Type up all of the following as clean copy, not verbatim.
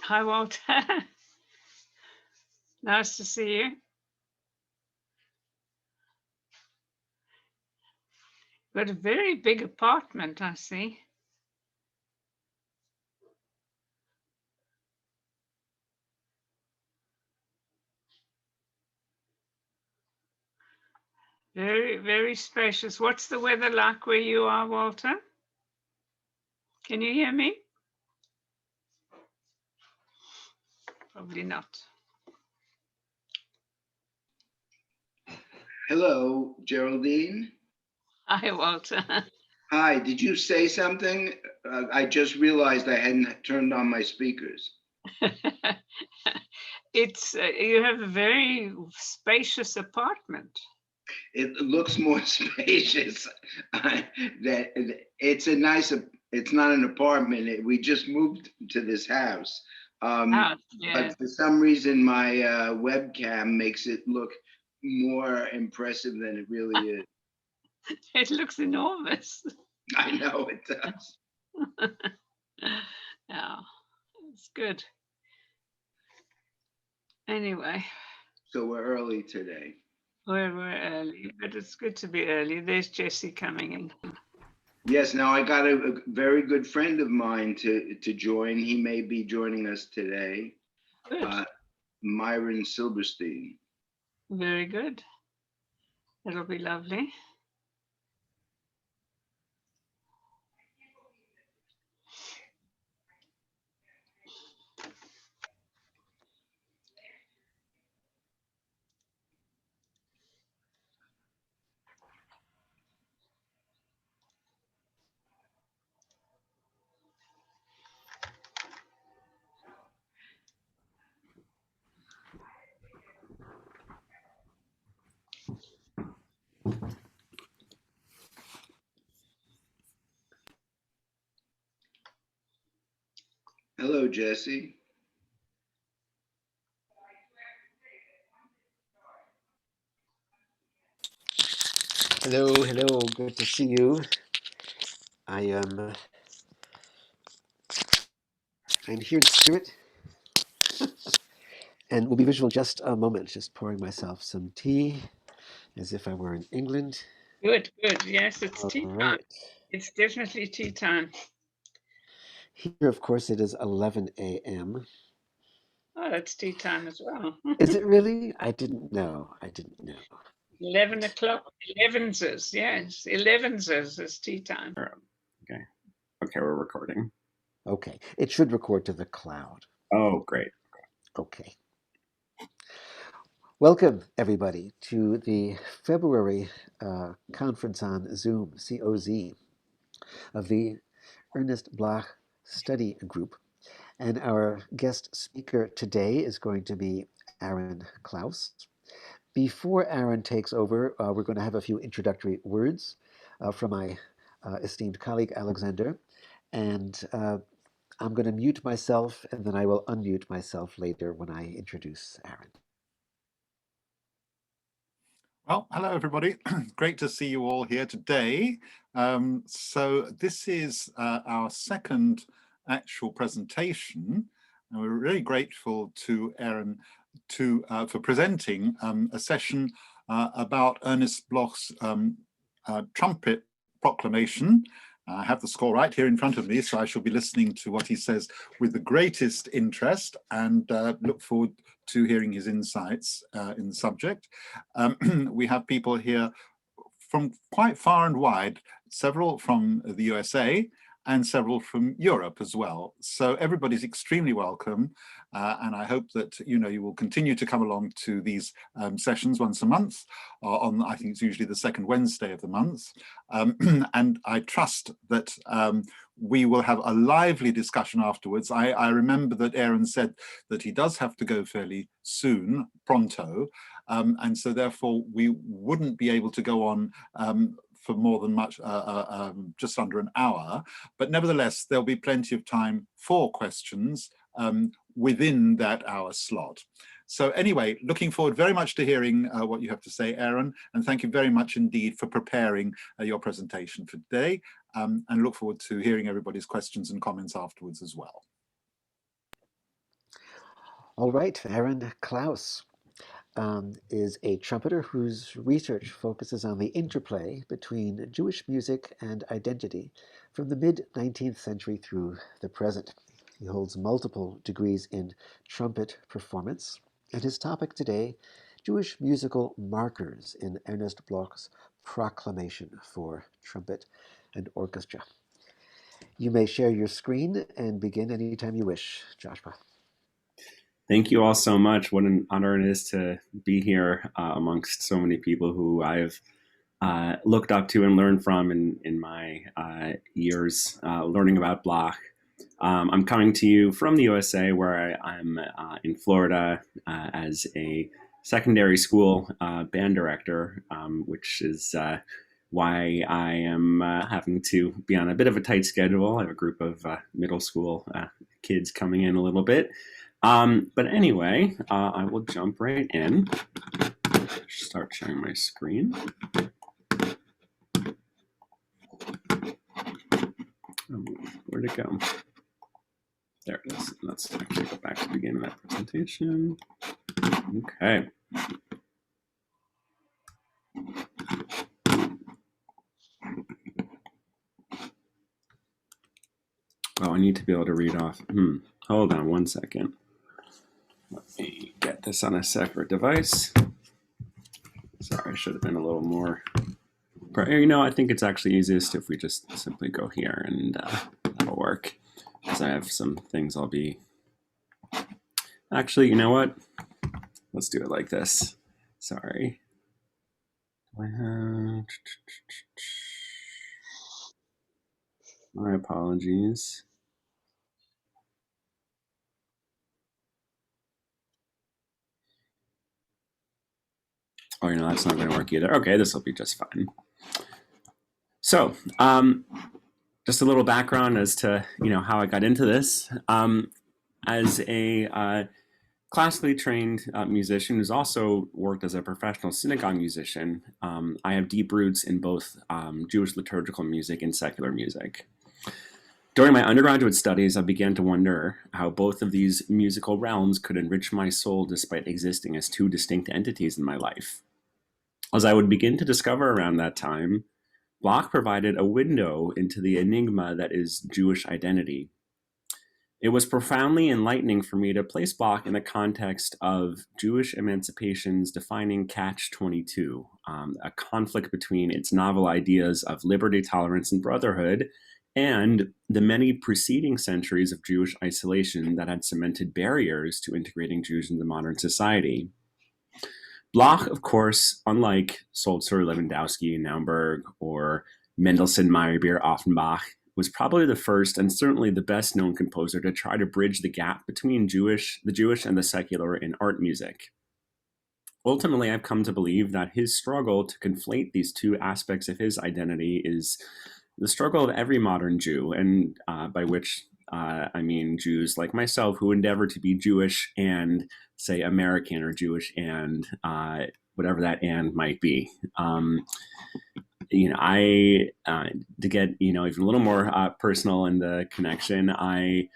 Hi, Walter. Nice to see you. Got a very big apartment, I see. Very, very spacious. What's the weather like where you are, Walter? Can you hear me? Probably not. Hello, Geraldine. Hi, Walter. Hi, did you say something? I just realized I hadn't turned on my speakers. It's you have a very spacious apartment. It looks more spacious. That it's a nice. It's not an apartment. We just moved to this house, Ah, yeah. but for some reason my webcam makes it look more impressive than it really is. It looks enormous. I know it does. Yeah, it's good. Anyway, So we're early today. we're early, but it's good to be early. There's Jesse coming in. Yes, now I got a very good friend of mine to join. He may be joining us today, Good. Myron Silberstein. Very good. That'll be lovely. Hello, Jesse. Hello, hello. Good to see you. I am. I'm here in spirit, and will be visual just a moment. Just pouring myself some tea, as if I were in England. Good, good. Yes, it's All tea time. right. It's definitely tea time. Here, of course, it is 11 a.m. Oh, that's tea time as well. Is it really? I didn't know. I didn't know. 11 o'clock. 11s, yes. 11s is tea time. Okay. Okay, we're recording. Okay, it should record to the cloud. Oh, great. Okay. Welcome, everybody, to the February conference on Zoom, COZ, of the Ernest Bloch Study Group. And our guest speaker today is going to be Aaron Klaus. Before Aaron takes over, we're going to have a few introductory words from my esteemed colleague, Alexander. And I'm going to mute myself, and then I will unmute myself later when I introduce Aaron. Well, hello, everybody. Great to see you all here today. So this is our second actual presentation, and we're really grateful to Aaron for presenting a session about Ernest Bloch's Trumpet Proclamation. I have the score right here in front of me, so I shall be listening to what he says with the greatest interest and look forward to hearing his insights in the subject. We have people here from quite far and wide, several from the USA and several from Europe as well. So everybody's extremely welcome. And I hope that you will continue to come along to these sessions once a month on, I think it's usually the second Wednesday of the month. And I trust that we will have a lively discussion afterwards. I remember that Aaron said that he does have to go fairly soon, pronto, and so therefore we wouldn't be able to go on for more than just under an hour, but nevertheless there'll be plenty of time for questions within that hour slot. So anyway, looking forward very much to hearing what you have to say, Aaron, and thank you very much indeed for preparing your presentation for today, and look forward to hearing everybody's questions and comments afterwards as well. All right, Aaron Klaus is a trumpeter whose research focuses on the interplay between Jewish music and identity from the mid-19th century through the present. He holds multiple degrees in trumpet performance, and his topic today, Jewish musical markers in Ernest Bloch's Proclamation for Trumpet and Orchestra. You may share your screen and begin anytime you wish, Joshua. Thank you all so much. What an honor it is to be here amongst so many people who I've looked up to and learned from in my years learning about Bloch. I'm coming to you from the USA, where I'm in Florida as a secondary school band director, which is why I am having to be on a bit of a tight schedule. I have a group of middle school kids coming in a little bit. But anyway, I will jump right in. Start sharing my screen. Where'd it go? There it is. Let's actually go back to the beginning of that presentation. Okay. Oh, I need to be able to read off. Hold on one second. Let me get this on a separate device. Sorry, I should have been a little more. You know, I think it's actually easiest if we just simply go here, and that'll work. Because I have some things I'll be. Actually, you know what? Let's do it like this. Sorry. My apologies. Oh, you know, that's not going to work either. Okay, this will be just fine. So, just a little background as to, how I got into this. As a classically trained musician who's also worked as a professional synagogue musician, I have deep roots in both Jewish liturgical music and secular music. During my undergraduate studies, I began to wonder how both of these musical realms could enrich my soul despite existing as two distinct entities in my life. As I would begin to discover around that time, Bloch provided a window into the enigma that is Jewish identity. It was profoundly enlightening for me to place Bloch in the context of Jewish emancipation's defining catch-22, a conflict between its novel ideas of liberty, tolerance, and brotherhood, and the many preceding centuries of Jewish isolation that had cemented barriers to integrating Jews into modern society. Bloch, of course, unlike Sulzer, Lewandowski, Naumburg, or Mendelssohn, Meyerbeer, Offenbach, was probably the first and certainly the best known composer to try to bridge the gap between the Jewish and the secular in art music. Ultimately, I've come to believe that his struggle to conflate these two aspects of his identity is the struggle of every modern Jew, and by which I mean Jews like myself who endeavor to be Jewish and, say, American or Jewish and whatever that and might be. To get, even a little more personal in the connection, I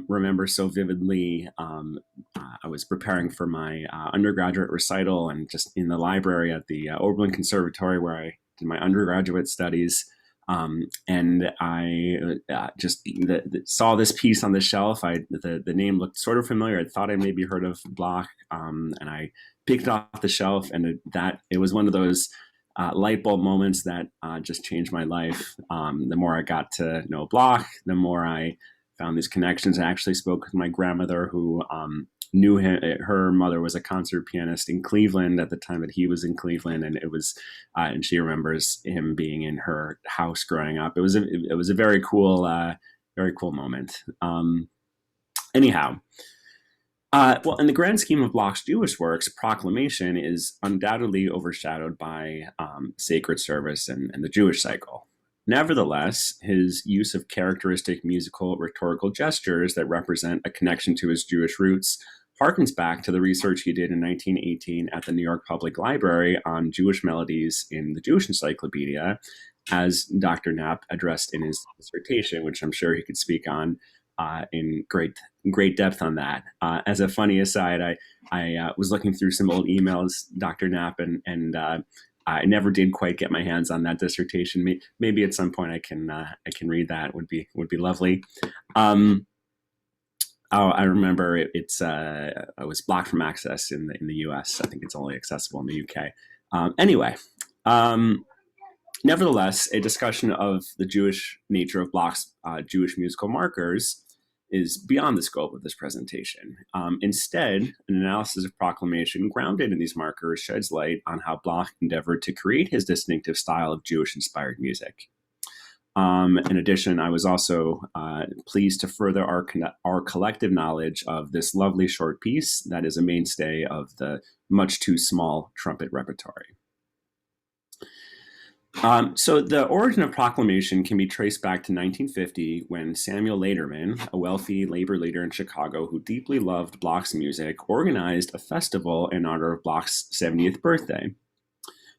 remember so vividly, I was preparing for my undergraduate recital and just in the library at the Oberlin Conservatory where I did my undergraduate studies. And I just saw this piece on the shelf. The name looked sort of familiar. I thought I maybe heard of Bloch, and I picked it off the shelf, and it was one of those light bulb moments that just changed my life. The more I got to know Bloch, the more I found these connections. I actually spoke with my grandmother who knew him. Her mother was a concert pianist in Cleveland at the time that he was in Cleveland, and it was, and she remembers him being in her house growing up. It was a very cool moment. Anyhow, well, in the grand scheme of Bloch's Jewish works, Proclamation is undoubtedly overshadowed by sacred service and the Jewish cycle. Nevertheless, his use of characteristic musical rhetorical gestures that represent a connection to his Jewish roots harkens back to the research he did in 1918 at the New York Public Library on Jewish melodies in the Jewish Encyclopedia, as Dr. Knapp addressed in his dissertation, which I'm sure he could speak on in great depth on that. As a funny aside, I was looking through some old emails, Dr. Knapp, and I never did quite get my hands on that dissertation. Maybe at some point I can read that. Would be lovely. I remember it was blocked from access in the U.S. I think it's only accessible in the U.K. Anyway, nevertheless, a discussion of the Jewish nature of Bloch's Jewish musical markers is beyond the scope of this presentation. Instead, an analysis of Proclamation grounded in these markers sheds light on how Bloch endeavored to create his distinctive style of Jewish-inspired music. In addition, I was also pleased to further our collective knowledge of this lovely short piece that is a mainstay of the much too small trumpet repertory. So the origin of Proclamation can be traced back to 1950 when Samuel Lederman, a wealthy labor leader in Chicago who deeply loved Bloch's music, organized a festival in honor of Bloch's 70th birthday.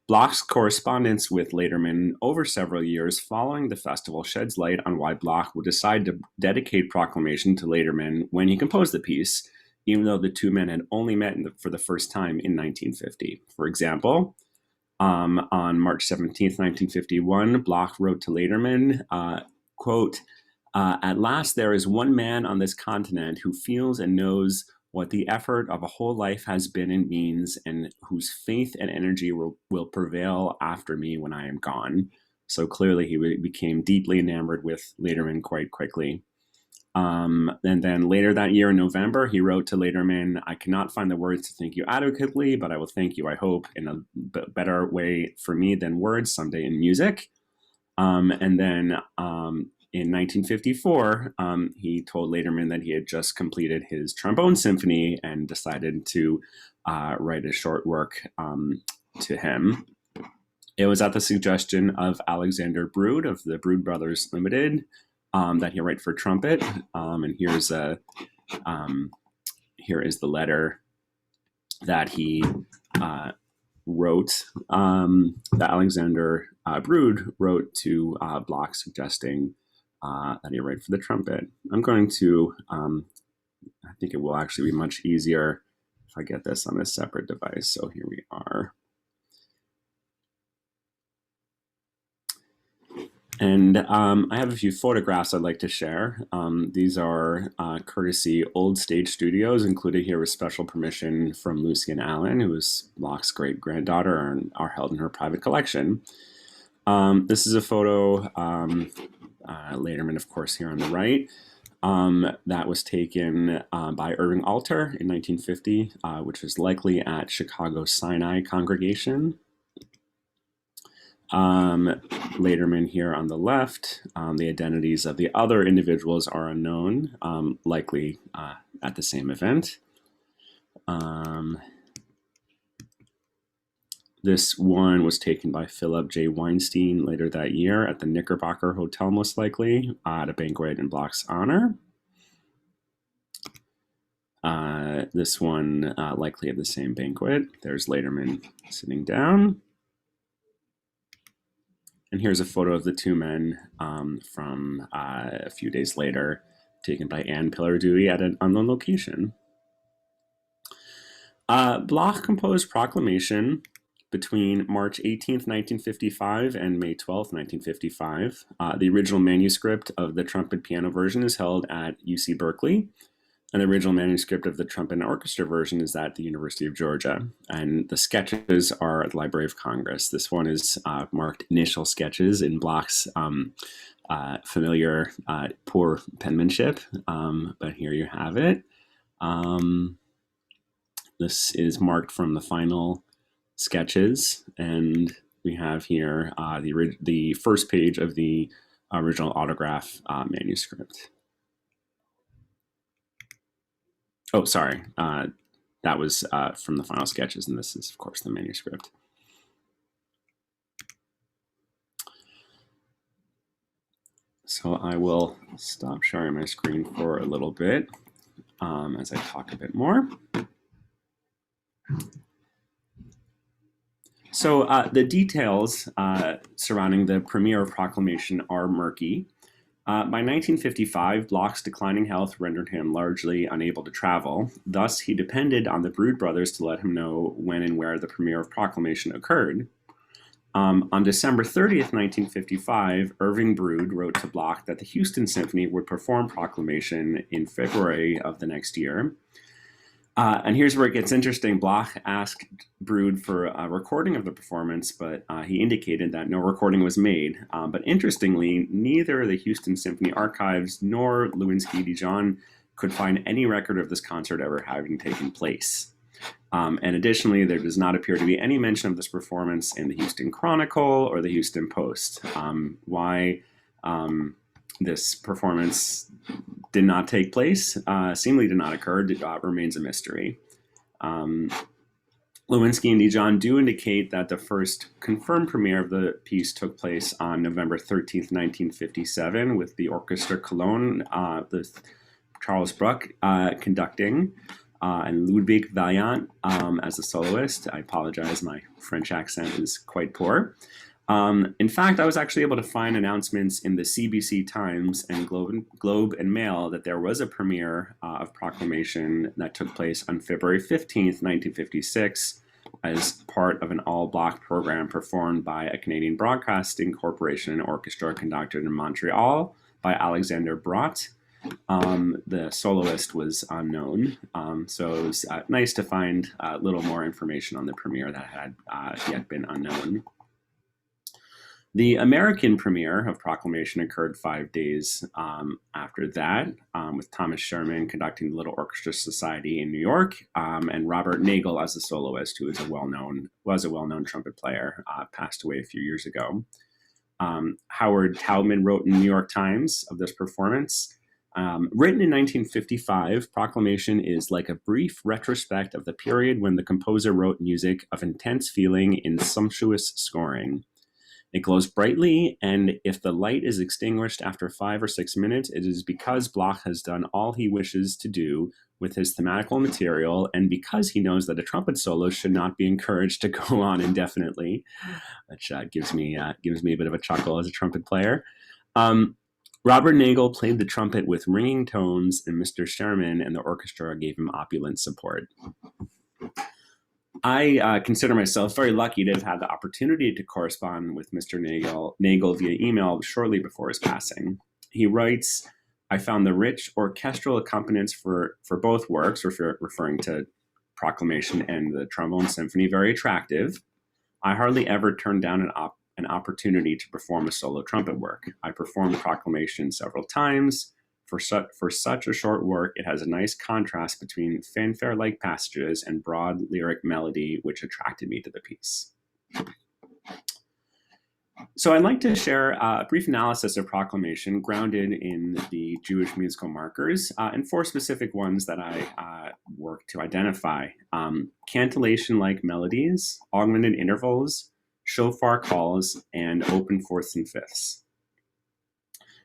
Bloch's correspondence with Lederman over several years following the festival sheds light on why Bloch would decide to dedicate Proclamation to Lederman when he composed the piece, even though the two men had only met for the first time in 1950. For example, on March 17th, 1951, Bloch wrote to Lederman, quote, "At last there is one man on this continent who feels and knows what the effort of a whole life has been and means, and whose faith and energy will prevail after me when I am gone." So clearly he became deeply enamored with Lederman quite quickly. And then later that year in November, he wrote to Lederman, "I cannot find the words to thank you adequately, but I will thank you, I hope, in a better way for me than words someday in music." And then in 1954, he told Lederman that he had just completed his trombone symphony and decided to write a short work to him. It was at the suggestion of Alexander Brood of the Brood Brothers Limited that he wrote for trumpet. And here is the letter that he wrote, that Alexander Brood wrote to Bloch, suggesting that he write for the trumpet. I'm going to, I think it will actually be much easier if I get this on a separate device. So here we are. And I have a few photographs I'd like to share. These are courtesy Old Stage Studios, included here with special permission from Lucian Allen, who is Bloch's great-granddaughter, and are held in her private collection. This is a photo, Lederman, of course, here on the right, that was taken by Irving Alter in 1950, which was likely at Chicago Sinai Congregation. Lederman here on the left. The identities of the other individuals are unknown, likely at the same event. This one was taken by Philip J. Weinstein later that year at the Knickerbocker Hotel, most likely, at a banquet in Bloch's honor. This one likely at the same banquet. There's Lederman sitting down. And here's a photo of the two men from a few days later, taken by Ann Pillar Dewey at an unknown location. Bloch composed Proclamation between March 18th, 1955 and May 12th, 1955. The original manuscript of the trumpet piano version is held at UC Berkeley. And the original manuscript of the Trumpet and Orchestra version is at the University of Georgia. And the sketches are at the Library of Congress. This one is marked Initial Sketches in Bloch's familiar poor penmanship. But here you have it. This is marked from the final sketches. And we have here the first page of the original autograph manuscript. Oh, sorry. That was from the final sketches, and this is, of course, the manuscript. So I will stop sharing my screen for a little bit as I talk a bit more. So the details surrounding the premiere of Proclamation are murky. By 1955, Bloch's declining health rendered him largely unable to travel. Thus, he depended on the Brood brothers to let him know when and where the premiere of Proclamation occurred. On December 30th, 1955, Irving Brood wrote to Bloch that the Houston Symphony would perform Proclamation in February of the next year. And here's where it gets interesting. Bloch asked Brood for a recording of the performance, but he indicated that no recording was made. But interestingly, neither the Houston Symphony Archives nor Lewinsky-Dijon could find any record of this concert ever having taken place. And additionally, there does not appear to be any mention of this performance in the Houston Chronicle or the Houston Post. Why this performance did not take place, seemingly did not occur, remains a mystery. Lewinsky and Dijon do indicate that the first confirmed premiere of the piece took place on November 13th, 1957, with the Orchestra Cologne, the Charles Bruck conducting, and Ludwig Vaillant as a soloist. I apologize, my French accent is quite poor. In fact, I was actually able to find announcements in the CBC Times and Globe and Mail that there was a premiere of Proclamation that took place on February 15th, 1956, as part of an all-Bloch program performed by a Canadian Broadcasting Corporation orchestra conducted in Montreal by Alexander Brott. The soloist was unknown, so it was nice to find a little more information on the premiere that had yet been unknown. The American premiere of Proclamation occurred 5 days after that, with Thomas Sherman conducting the Little Orchestra Society in New York, and Robert Nagel as a soloist, who was a well-known trumpet player, passed away a few years ago. Howard Taubman wrote in the New York Times of this performance, written in 1955, Proclamation is like a brief retrospect of the period when the composer wrote music of intense feeling in sumptuous scoring. It glows brightly, and if the light is extinguished after 5 or 6 minutes, it is because Bloch has done all he wishes to do with his thematical material, and because he knows that a trumpet solo should not be encouraged to go on indefinitely, which gives me a bit of a chuckle as a trumpet player. Robert Nagel played the trumpet with ringing tones, and Mr. Sherman and the orchestra gave him opulent support. I consider myself very lucky to have had the opportunity to correspond with Mr. Nagel via email shortly before his passing. He writes, I found the rich orchestral accompaniments for both works, referring to Proclamation and the Trombone Symphony, very attractive. I hardly ever turned down an opportunity to perform a solo trumpet work. I performed Proclamation several times. For such a short work, it has a nice contrast between fanfare-like passages and broad lyric melody, which attracted me to the piece. So I'd like to share a brief analysis of Proclamation grounded in the Jewish musical markers, and 4 specific ones that I worked to identify. Cantillation-like melodies, augmented intervals, shofar calls, and open fourths and fifths.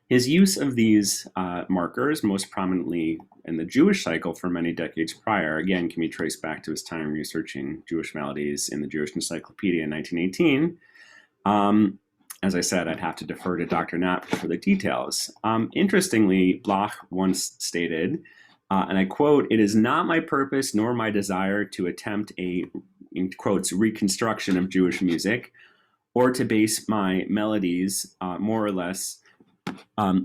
His use of these markers, most prominently in the Jewish cycle for many decades prior, again, can be traced back to his time researching Jewish melodies in the Jewish Encyclopedia in 1918. As I said, I'd have to defer to Dr. Knapp for the details. Interestingly, Bloch once stated, and I quote, "It is not my purpose nor my desire to attempt a, in quotes, reconstruction of Jewish music, or to base my melodies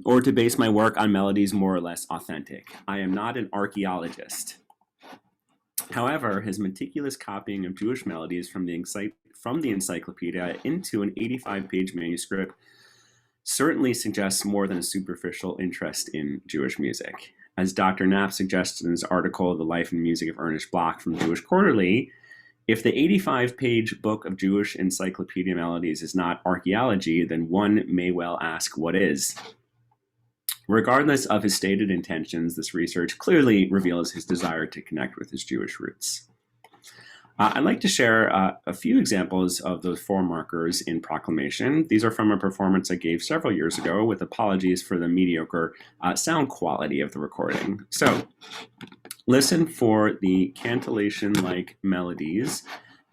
or to base my work on melodies more or less authentic. I am not an archaeologist." However, his meticulous copying of Jewish melodies from the encyclopedia into an 85-page manuscript certainly suggests more than a superficial interest in Jewish music. As Dr. Knapp suggested in his article, The Life and Music of Ernest Bloch from Jewish Quarterly, if the 85-page book of Jewish encyclopedia melodies is not archaeology, then one may well ask what is. Regardless of his stated intentions, this research clearly reveals his desire to connect with his Jewish roots. I'd like to share a few examples of those 4 markers in Proclamation. These are from a performance I gave several years ago, with apologies for the mediocre sound quality of the recording. So, listen for the cantillation-like melodies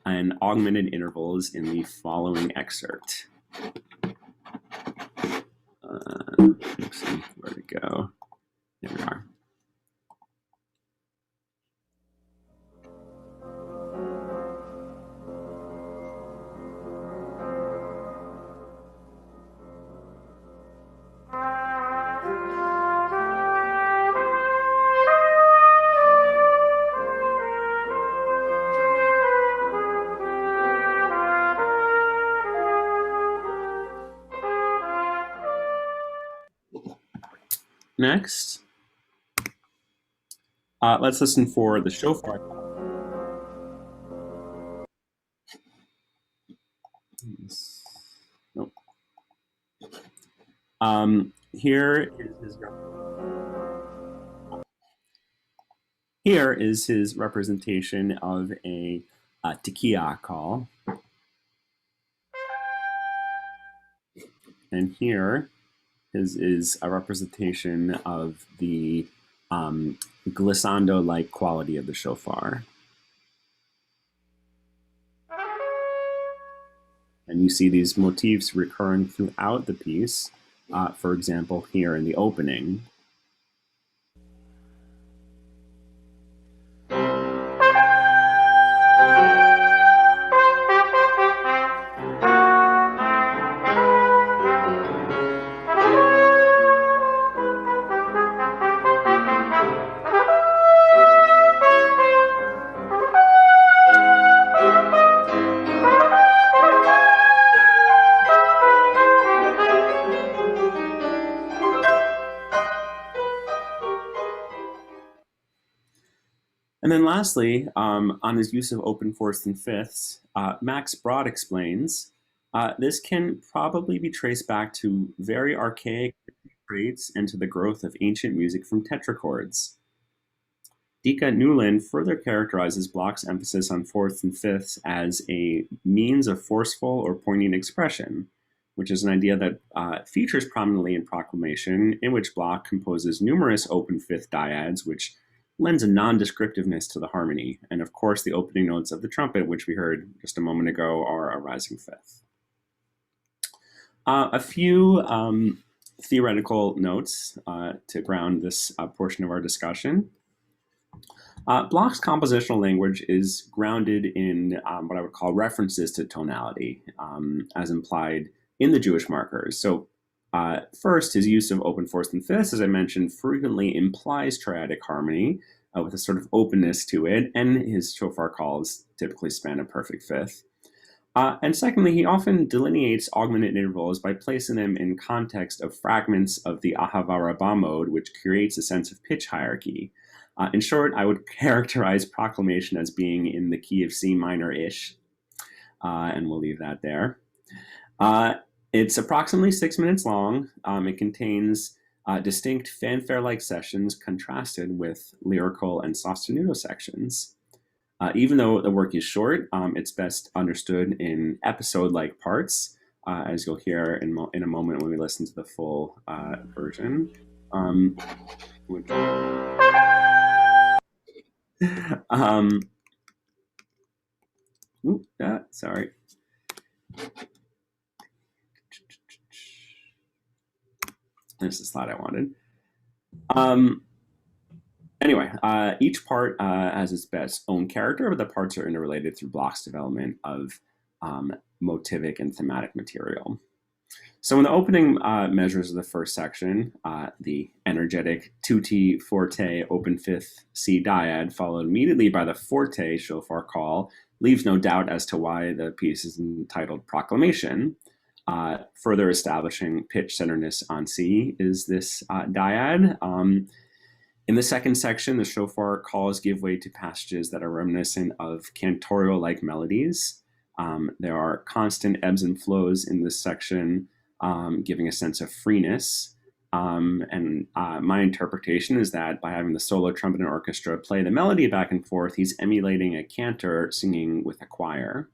and augmented intervals in the following excerpt. Let's see where to go. There we are. Next, let's listen for the shofar. Nope. Here is his representation of a tekiah call. And here is a representation of the glissando-like quality of the shofar. And you see these motifs recurring throughout the piece, for example, here in the opening. And then lastly, on his use of open fourths and fifths, Max Brod explains, this can probably be traced back to very archaic traits and to the growth of ancient music from tetrachords. Dika Newland further characterizes Bloch's emphasis on fourths and fifths as a means of forceful or poignant expression, which is an idea that features prominently in Proclamation, in which Bloch composes numerous open fifth dyads, which lends a non-descriptiveness to the harmony. And of course, the opening notes of the trumpet, which we heard just a moment ago, are a rising fifth. A few theoretical notes to ground this portion of our discussion. Bloch's compositional language is grounded in what I would call references to tonality, as implied in the Jewish markers. So first, his use of open fourths and fifths, as I mentioned, frequently implies triadic harmony with a sort of openness to it, and his shofar calls typically span a perfect fifth. And secondly, he often delineates augmented intervals by placing them in context of fragments of the Ahava Rabbah mode, which creates a sense of pitch hierarchy. In short, I would characterize Proclamation as being in the key of C minor-ish, and we'll leave that there. It's approximately 6 minutes long. It contains distinct fanfare-like sections contrasted with lyrical and sostenuto sections. Even though the work is short, it's best understood in episode-like parts, as you'll hear in a moment when we listen to the full version. Sorry. There's the slide I wanted. Anyway, each part has its own character, but the parts are interrelated through Bloch's development of motivic and thematic material. So in the opening measures of the first section, the energetic tutti forte open fifth C dyad, followed immediately by the forte shofar call, leaves no doubt as to why the piece is entitled Proclamation. Further establishing pitch centeredness on C is this dyad. In the second section, the shofar calls give way to passages that are reminiscent of cantorial-like melodies. There are constant ebbs and flows in this section, giving a sense of freeness. And my interpretation is that by having the solo trumpet and orchestra play the melody back and forth, he's emulating a cantor singing with a choir.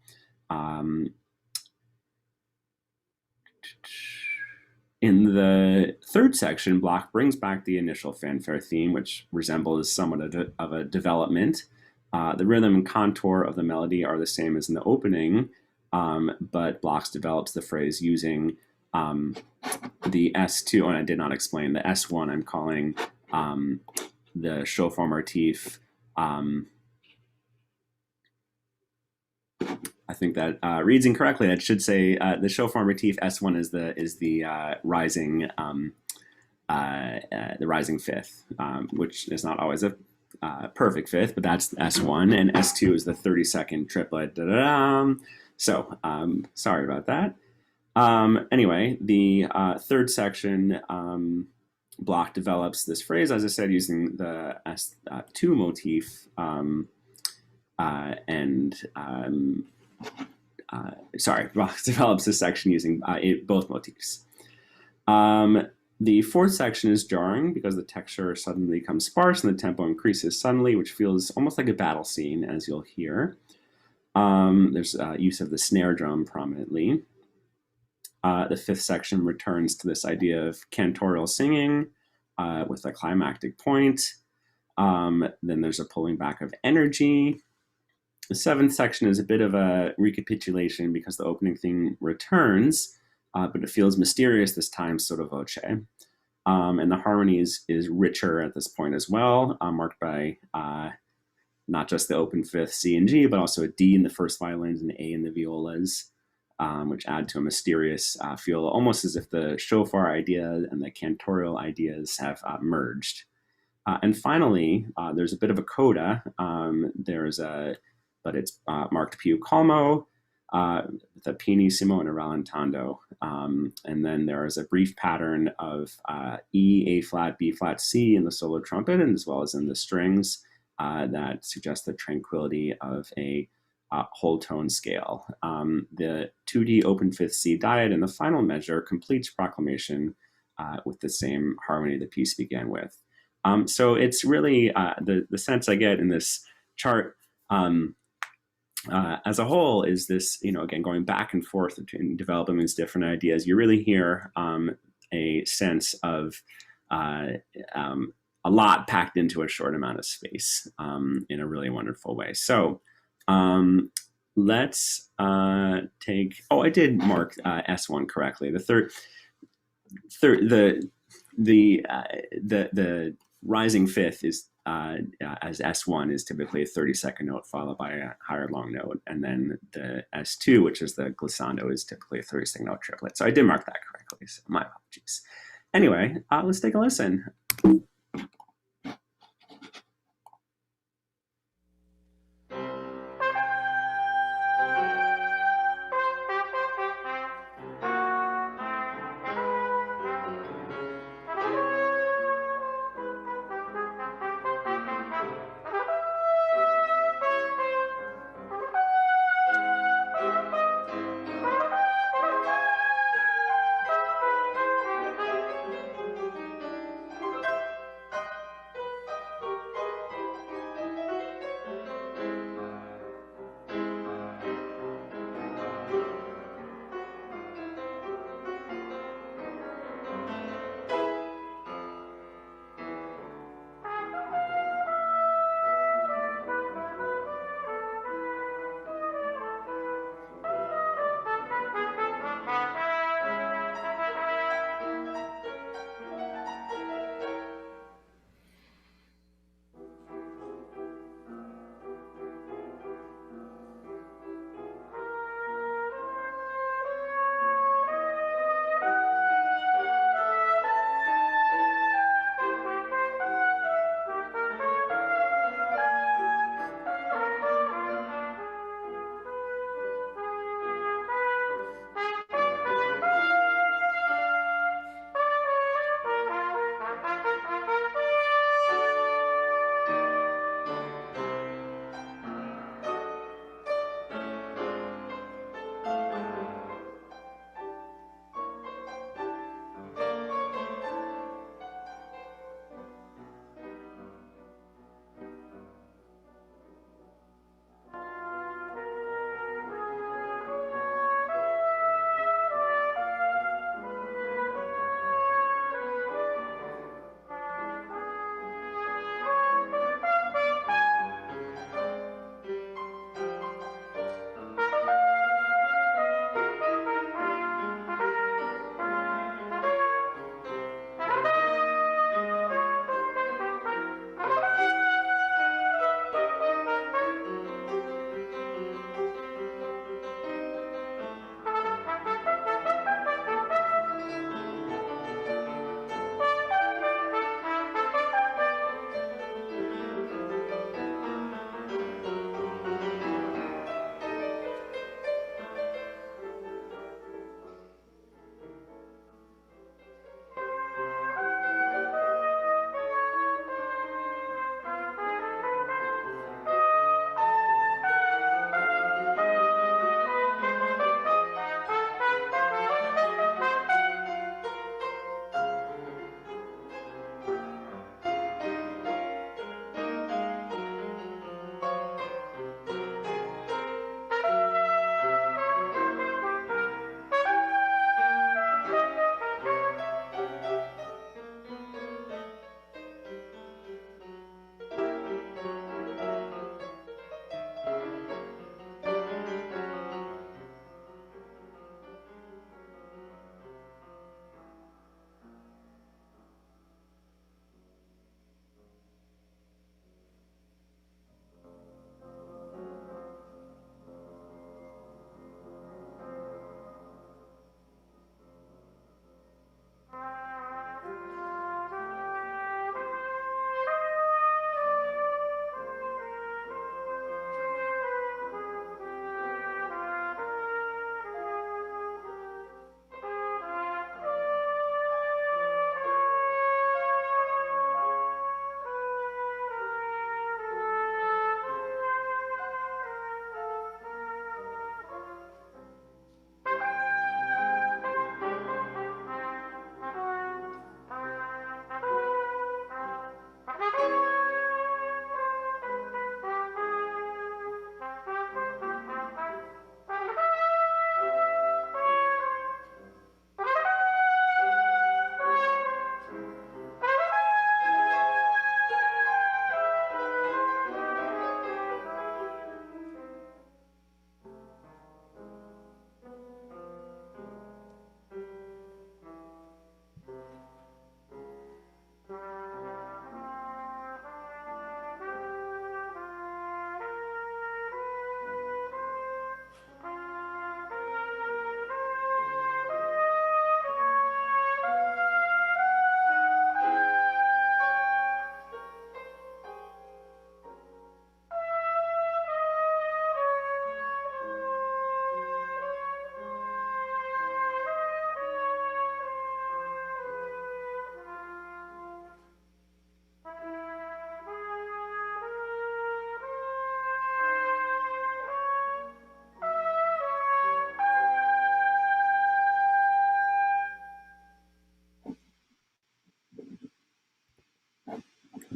In the third section, Bloch brings back the initial fanfare theme, which resembles somewhat of a development. The rhythm and contour of the melody are the same as in the opening, but Bloch develops the phrase using the S2, and I did not explain, the S1 I'm calling the chauffeur motif. I think that reads incorrectly. That should say the chauffeur motif S1 is the rising fifth, which is not always a perfect fifth, but that's S1, and S2 is the 30-second triplet. So sorry about that. Anyway, the third section, Bloch develops this phrase, as I said, using the S2 motif, Bloch develops this section using both motifs. The fourth section is jarring because the texture suddenly becomes sparse and the tempo increases suddenly, which feels almost like a battle scene, as you'll hear. There's use of the snare drum prominently. The fifth section returns to this idea of cantorial singing with a climactic point. Then there's a pulling back of energy. The seventh section is a bit of a recapitulation because the opening theme returns, but it feels mysterious this time, sotto voce. And the harmony is richer at this point as well, marked by not just the open fifth C and G, but also a D in the first violins and A in the violas, which add to a mysterious feel, almost as if the shofar idea and the cantorial ideas have merged. And finally, there's a bit of a coda. But it's marked più calmo, with a pianissimo and a rallentando. And then there is a brief pattern of E, A flat, B flat, C in the solo trumpet, and as well as in the strings that suggest the tranquility of a whole tone scale. The 2D open fifth C diet in the final measure completes Proclamation with the same harmony the piece began with. So it's really the sense I get in this chart as a whole is this, again, going back and forth between developing these different ideas. You really hear a sense of a lot packed into a short amount of space in a really wonderful way. So let's take, I did mark S1 correctly. The rising fifth is as S1 is typically a 30-second note followed by a higher long note, and then the S2, which is the glissando, is typically a 30-second note triplet. So I did mark that correctly, so my apologies. Anyway, let's take a listen.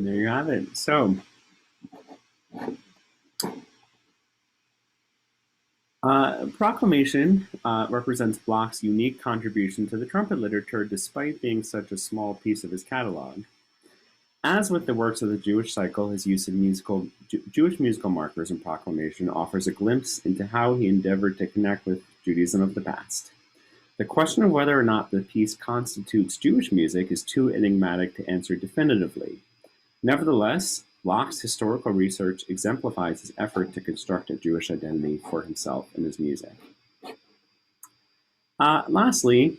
there you have it. So, Proclamation represents Bloch's unique contribution to the trumpet literature despite being such a small piece of his catalog. As with the works of the Jewish cycle, his use of Jewish musical markers in Proclamation offers a glimpse into how he endeavored to connect with Judaism of the past. The question of whether or not the piece constitutes Jewish music is too enigmatic to answer definitively. Nevertheless, Bloch's historical research exemplifies his effort to construct a Jewish identity for himself in his music. Lastly,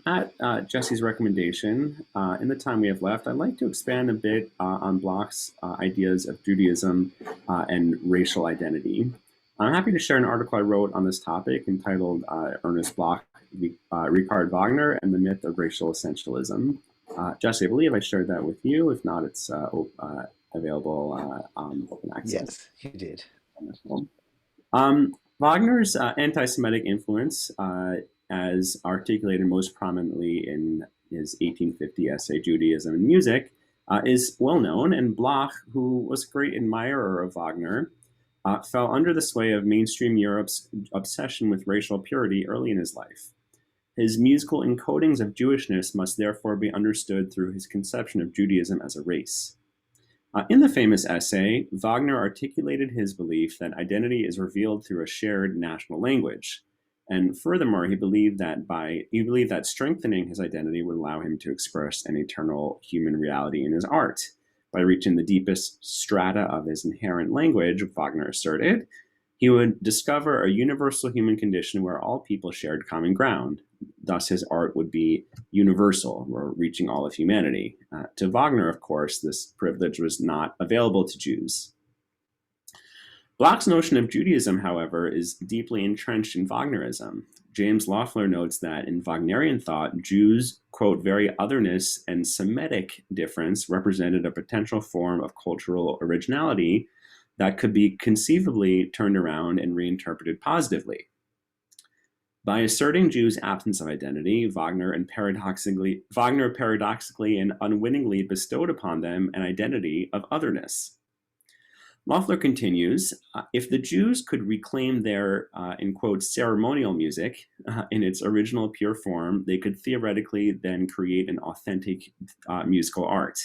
at Jesse's recommendation, in the time we have left, I'd like to expand a bit on Bloch's ideas of Judaism and racial identity. I'm happy to share an article I wrote on this topic entitled Ernest Bloch, Richard Wagner, and the Myth of Racial Essentialism. Jesse, I believe I shared that with you. If not, it's available on open access. Yes, you did. Wagner's anti-Semitic influence, as articulated most prominently in his 1850 essay Judaism and Music, is well known, and Bloch, who was a great admirer of Wagner, fell under the sway of mainstream Europe's obsession with racial purity early in his life. His musical encodings of Jewishness must therefore be understood through his conception of Judaism as a race. In the famous essay, Wagner articulated his belief that identity is revealed through a shared national language. And furthermore, he believed that strengthening his identity would allow him to express an eternal human reality in his art. By reaching the deepest strata of his inherent language, Wagner asserted, he would discover a universal human condition where all people shared common ground. Thus, his art would be universal, or reaching all of humanity. To Wagner, of course, this privilege was not available to Jews. Bloch's notion of Judaism, however, is deeply entrenched in Wagnerism. James Loeffler notes that in Wagnerian thought, Jews, quote, very otherness and Semitic difference represented a potential form of cultural originality that could be conceivably turned around and reinterpreted positively. By asserting Jews' absence of identity, Wagner paradoxically and unwittingly bestowed upon them an identity of otherness. Loeffler continues, if the Jews could reclaim their, in quotes, ceremonial music in its original pure form, they could theoretically then create an authentic musical art.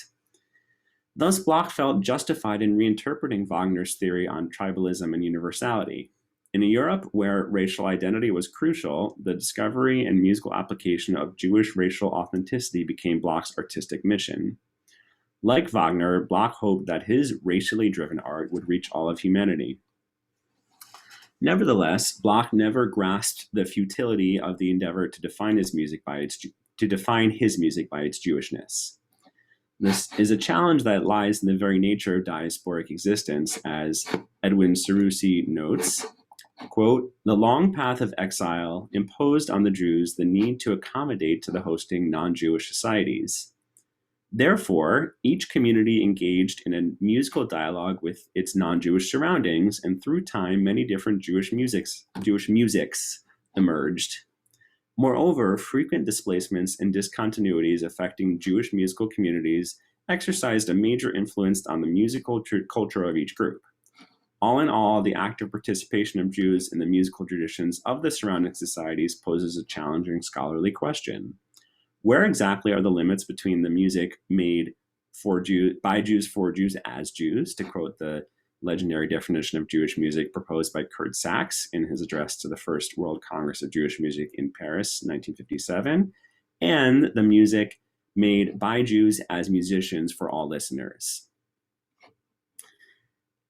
Thus, Bloch felt justified in reinterpreting Wagner's theory on tribalism and universality. In a Europe where racial identity was crucial, the discovery and musical application of Jewish racial authenticity became Bloch's artistic mission. Like Wagner, Bloch hoped that his racially driven art would reach all of humanity. Nevertheless, Bloch never grasped the futility of the endeavor to define his music by its Jewishness. This is a challenge that lies in the very nature of diasporic existence, as Edwin Serusi notes. Quote, the long path of exile imposed on the Jews the need to accommodate to the hosting non-Jewish societies. Therefore, each community engaged in a musical dialogue with its non-Jewish surroundings, and through time, many different Jewish musics emerged. Moreover, frequent displacements and discontinuities affecting Jewish musical communities exercised a major influence on the musical culture of each group. All in all, the active participation of Jews in the musical traditions of the surrounding societies poses a challenging scholarly question. Where exactly are the limits between the music made by Jews for Jews as Jews, to quote the legendary definition of Jewish music proposed by Kurt Sachs in his address to the First World Congress of Jewish Music in Paris, 1957, and the music made by Jews as musicians for all listeners?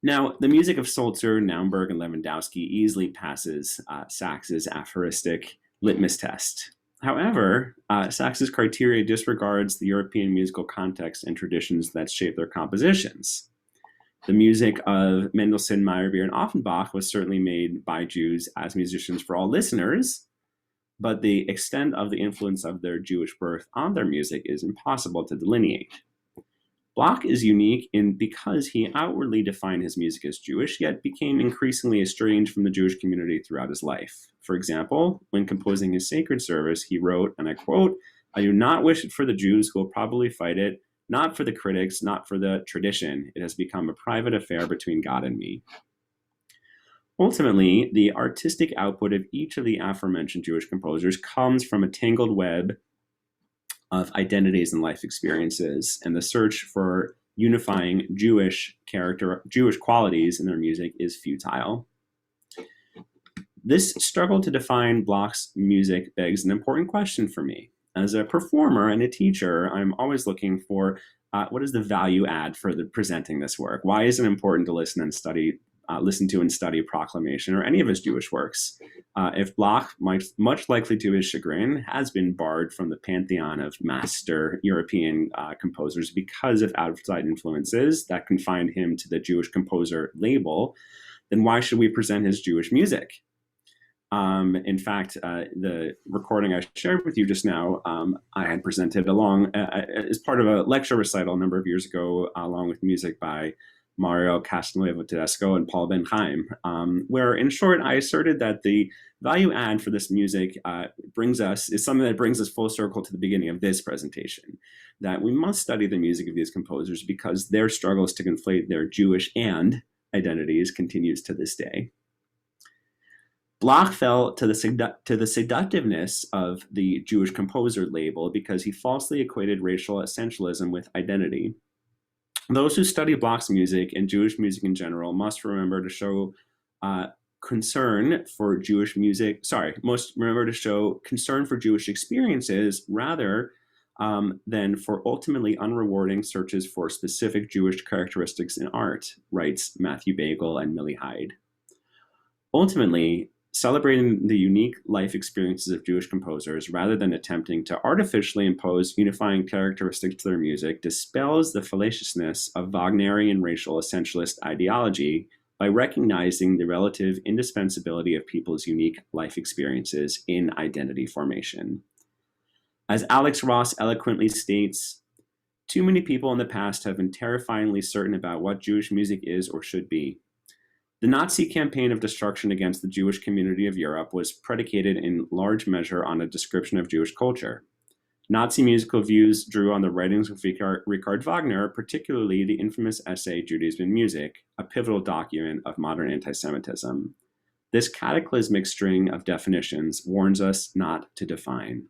Now, the music of Sulzer, Naumburg, and Lewandowski easily passes Sachs's aphoristic litmus test. However, Sachs's criteria disregards the European musical context and traditions that shape their compositions. The music of Mendelssohn, Meyerbeer, and Offenbach was certainly made by Jews as musicians for all listeners, but the extent of the influence of their Jewish birth on their music is impossible to delineate. Bloch is unique because he outwardly defined his music as Jewish, yet became increasingly estranged from the Jewish community throughout his life. For example, when composing his sacred service, he wrote, and I quote, I do not wish it for the Jews who will probably fight it, not for the critics, not for the tradition. It has become a private affair between God and me. Ultimately, the artistic output of each of the aforementioned Jewish composers comes from a tangled web of identities and life experiences, and the search for unifying Jewish qualities in their music is futile. This struggle to define Bloch's music begs an important question for me. As a performer and a teacher, I'm always looking for what is the value add for presenting this work? Why is it important to listen to and study Proclamation or any of his Jewish works? If Bloch, much likely to his chagrin, has been barred from the pantheon of master European composers because of outside influences that confined him to the Jewish composer label, then why should we present his Jewish music? In fact, the recording I shared with you just now, I had presented along as part of a lecture recital a number of years ago, along with music by Mario Castelnuovo Tedesco and Paul Ben Chaim, where in short, I asserted that the value add for this music is something that brings us full circle to the beginning of this presentation, that we must study the music of these composers because their struggles to conflate their Jewish and identities continues to this day. Bloch fell to the seductiveness of the Jewish composer label because he falsely equated racial essentialism with identity. Those who study Bloch's music and Jewish music in general must remember to show concern for Jewish experiences rather than for ultimately unrewarding searches for specific Jewish characteristics in art, writes Matthew Bagel and Millie Hyde. Ultimately, celebrating the unique life experiences of Jewish composers rather than attempting to artificially impose unifying characteristics to their music dispels the fallaciousness of Wagnerian racial essentialist ideology by recognizing the relative indispensability of people's unique life experiences in identity formation. As Alex Ross eloquently states, too many people in the past have been terrifyingly certain about what Jewish music is or should be. The Nazi campaign of destruction against the Jewish community of Europe was predicated in large measure on a description of Jewish culture. Nazi musical views drew on the writings of Richard Wagner, particularly the infamous essay Judaism in Music, a pivotal document of modern anti-Semitism. This cataclysmic string of definitions warns us not to define.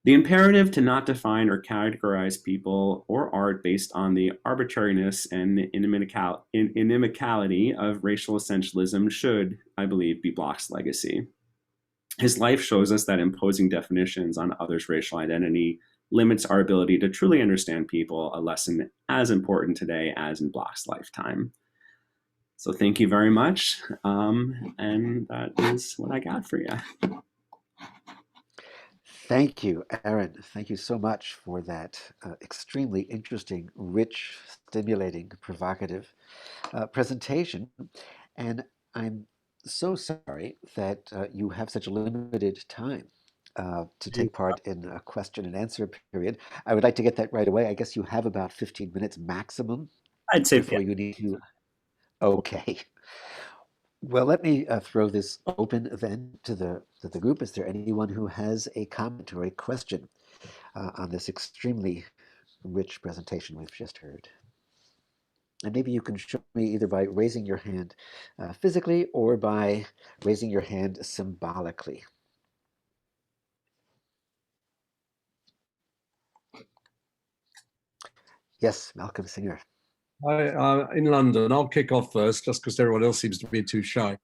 The imperative to not define or categorize people or art based on the arbitrariness and inimicality of racial essentialism should, I believe, be Bloch's legacy. His life shows us that imposing definitions on others' racial identity limits our ability to truly understand people, a lesson as important today as in Bloch's lifetime. So thank you very much, and that is what I got for you. Thank you, Aaron. Thank you so much for that extremely interesting, rich, stimulating, provocative presentation. And I'm so sorry that you have such a limited time to take part in a question and answer period. I would like to get that right away. I guess you have about 15 minutes maximum I'd say before you need to. Okay. Well, let me throw this open then to the group. Is there anyone who has a comment or a question on this extremely rich presentation we've just heard? And maybe you can show me either by raising your hand physically or by raising your hand symbolically. Yes, Malcolm Singer. Hi, in London. I'll kick off first, just because everyone else seems to be too shy.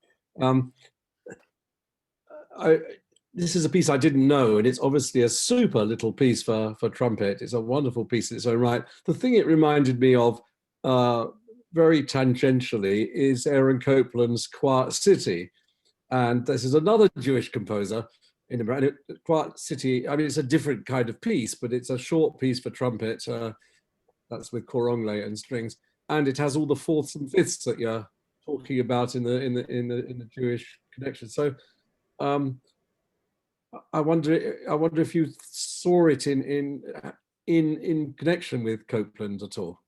This is a piece I didn't know, and it's obviously a super little piece for trumpet. It's a wonderful piece in its own right. The thing it reminded me of, very tangentially, is Aaron Copland's Quiet City. And this is another Jewish composer in America. Quiet City, I mean, it's a different kind of piece, but it's a short piece for trumpet. That's with cor anglais and strings, and it has all the fourths and fifths that you're talking about in the Jewish connection. So, I wonder if you saw it in connection with Copland at all.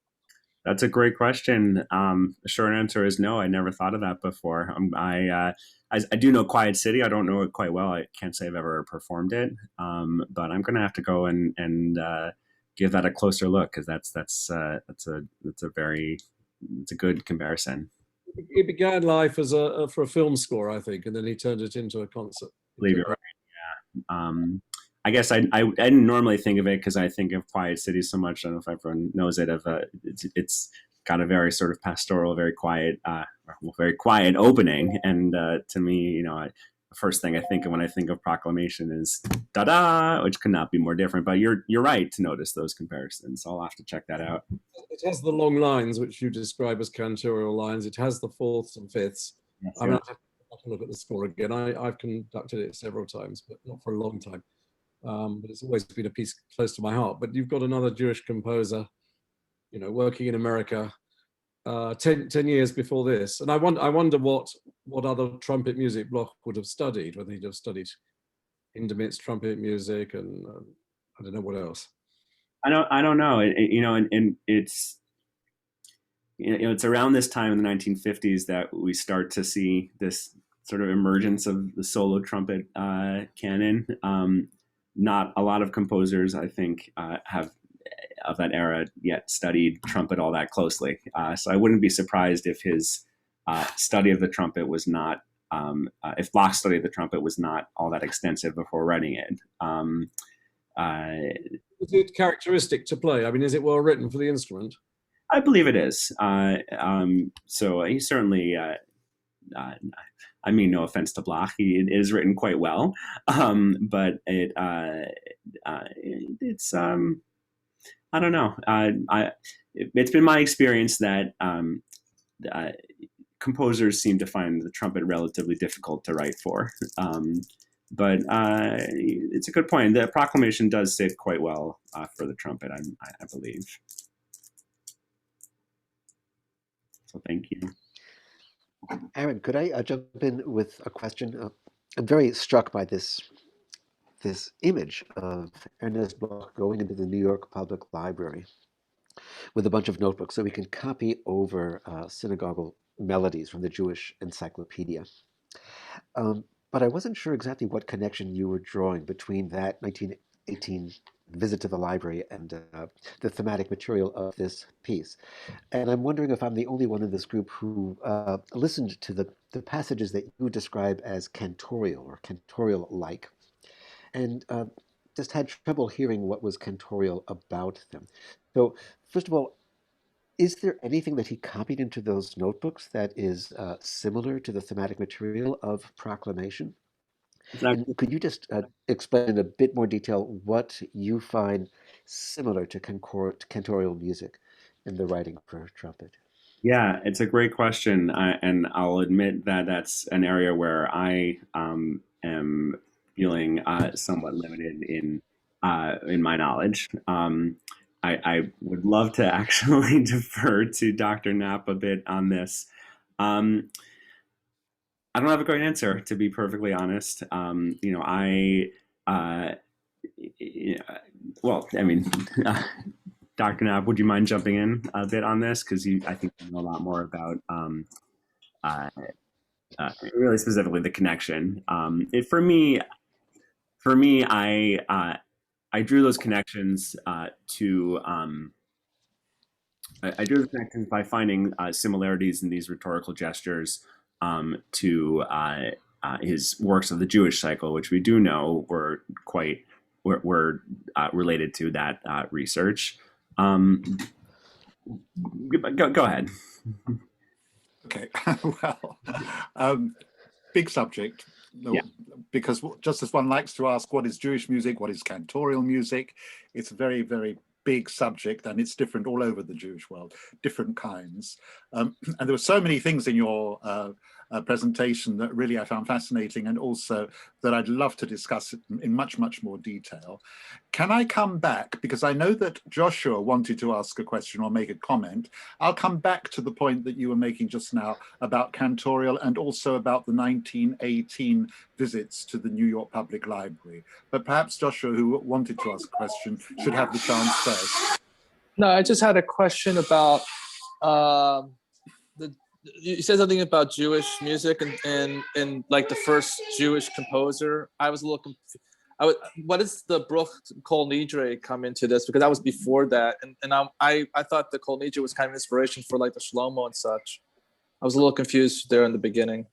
That's a great question. The short answer is no. I never thought of that before. I do know Quiet City. I don't know it quite well. I can't say I've ever performed it, but I'm going to have to go and give that a closer look, because it's a good comparison. He began life as for a film score, I think, and then he turned it into a concert. I believe you're right. Yeah. I guess I didn't normally think of it because I think of Quiet City so much. I don't know if everyone knows it. It's got a very sort of pastoral, very quiet opening, and to me, the first thing I think of when I think of Proclamation is "da-da," which could not be more different. But you're right to notice those comparisons. I'll have to check that out. It has the long lines, which you describe as cantorial lines. It has the fourths and fifths. Yes, I mean, I have to look at the score again. I've conducted it several times, but not for a long time. But it's always been a piece close to my heart. But you've got another Jewish composer, working in America 10 years before this. And I wonder what other trumpet music Bloch would have studied, whether he'd have studied Hindemith's trumpet music and I don't know what else. I don't know. And it's it's around this time in the 1950s that we start to see this sort of emergence of the solo trumpet canon. Not a lot of composers, I think, have of that era yet studied trumpet all that closely. So I wouldn't be surprised if his study of the trumpet was not, if Bloch's study of the trumpet was not all that extensive before writing it. Is it characteristic to play? I mean, is it well written for the instrument? I believe it is. So he certainly, I mean, no offense to Bloch, it is written quite well, but it's I don't know. It's been my experience that composers seem to find the trumpet relatively difficult to write for. But it's a good point. The Proclamation does sit quite well for the trumpet, I believe. So thank you. Aaron, could I jump in with a question? I'm very struck by this image of Ernest Bloch going into the New York Public Library with a bunch of notebooks so he can copy over synagogal melodies from the Jewish Encyclopedia. But I wasn't sure exactly what connection you were drawing between that 1918 visit to the library and the thematic material of this piece. And I'm wondering if I'm the only one in this group who listened to the passages that you describe as cantorial or cantorial-like, and just had trouble hearing what was cantorial about them. So first of all, is there anything that he copied into those notebooks that is similar to the thematic material of Proclamation? And could you just explain in a bit more detail what you find similar to cantorial music in the writing for trumpet? Yeah, it's a great question, and I'll admit that that's an area where I am feeling somewhat limited in my knowledge. I would love to actually defer to Dr. Knapp a bit on this. I don't have a great answer, to be perfectly honest. Well, I mean, Dr. Knapp, would you mind jumping in a bit on this? Because I think you know a lot more about really specifically the connection. For me, I drew those connections to. I drew the connections by finding similarities in these rhetorical gestures to his works of the Jewish cycle, which we do know were related to that research. Go ahead. Okay, well, big subject. Yeah. Because just as one likes to ask what is Jewish music, what is cantorial music, it's a very, very big subject, and it's different all over the Jewish world, different kinds. And there were so many things in your presentation that really I found fascinating, and also that I'd love to discuss in much, much more detail. Can I come back, because I know that Joshua wanted to ask a question or make a comment. I'll come back to the point that you were making just now about cantorial and also about the 1918 visits to the New York Public Library. But perhaps Joshua, who wanted to ask a question, should have the chance first. No, I just had a question about you said something about Jewish music and like the first Jewish composer. I was a little what does the Bruch Kol Nidre come into this? Because that was before that, and I thought the Kol Nidre was kind of inspiration for like the Shlomo and such. I was a little confused there in the beginning.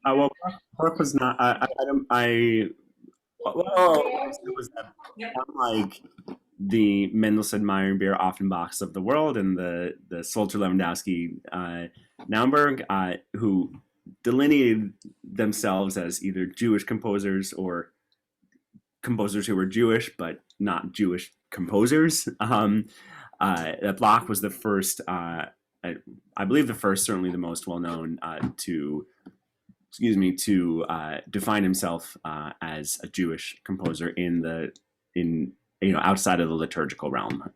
Well, Bruch was not. Well, it was unlike the Mendelssohn, Meyerbeer, Offenbachs of the world and the Solter, Lewandowski, Naumburg, who delineated themselves as either Jewish composers or composers who were Jewish but not Jewish composers. Bloch was the first, I believe the first, certainly the most well-known to define himself as a Jewish composer outside of the liturgical realm.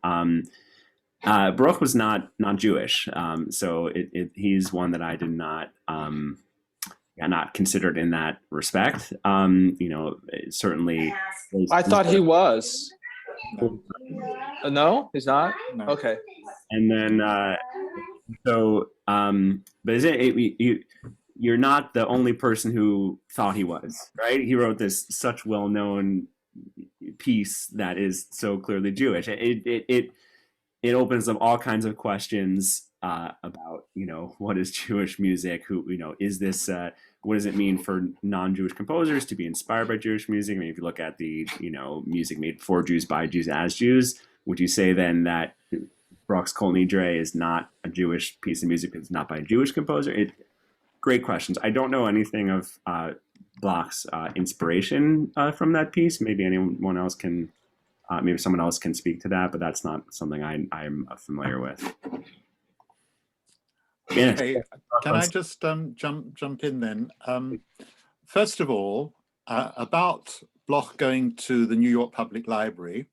Bruch was not Jewish, so he's one that I did not not considered in that respect. Certainly. I thought he was. No, he's not. No. Okay. And then but you're not the only person who thought he was, right? He wrote this such well-known piece that is so clearly Jewish. It opens up all kinds of questions about what is Jewish music? Who is this? What does it mean for non-Jewish composers to be inspired by Jewish music? I mean, if you look at the music made for Jews, by Jews, as Jews, would you say then that Bruch's Kol Nidre is not a Jewish piece of music? It's not by a Jewish composer. Great questions. I don't know anything of Bloch's inspiration from that piece. Maybe anyone else can. Maybe someone else can speak to that, but that's not something I'm familiar with. Yeah. Okay, can I just jump in then? First of all, about Bloch going to the New York Public Library,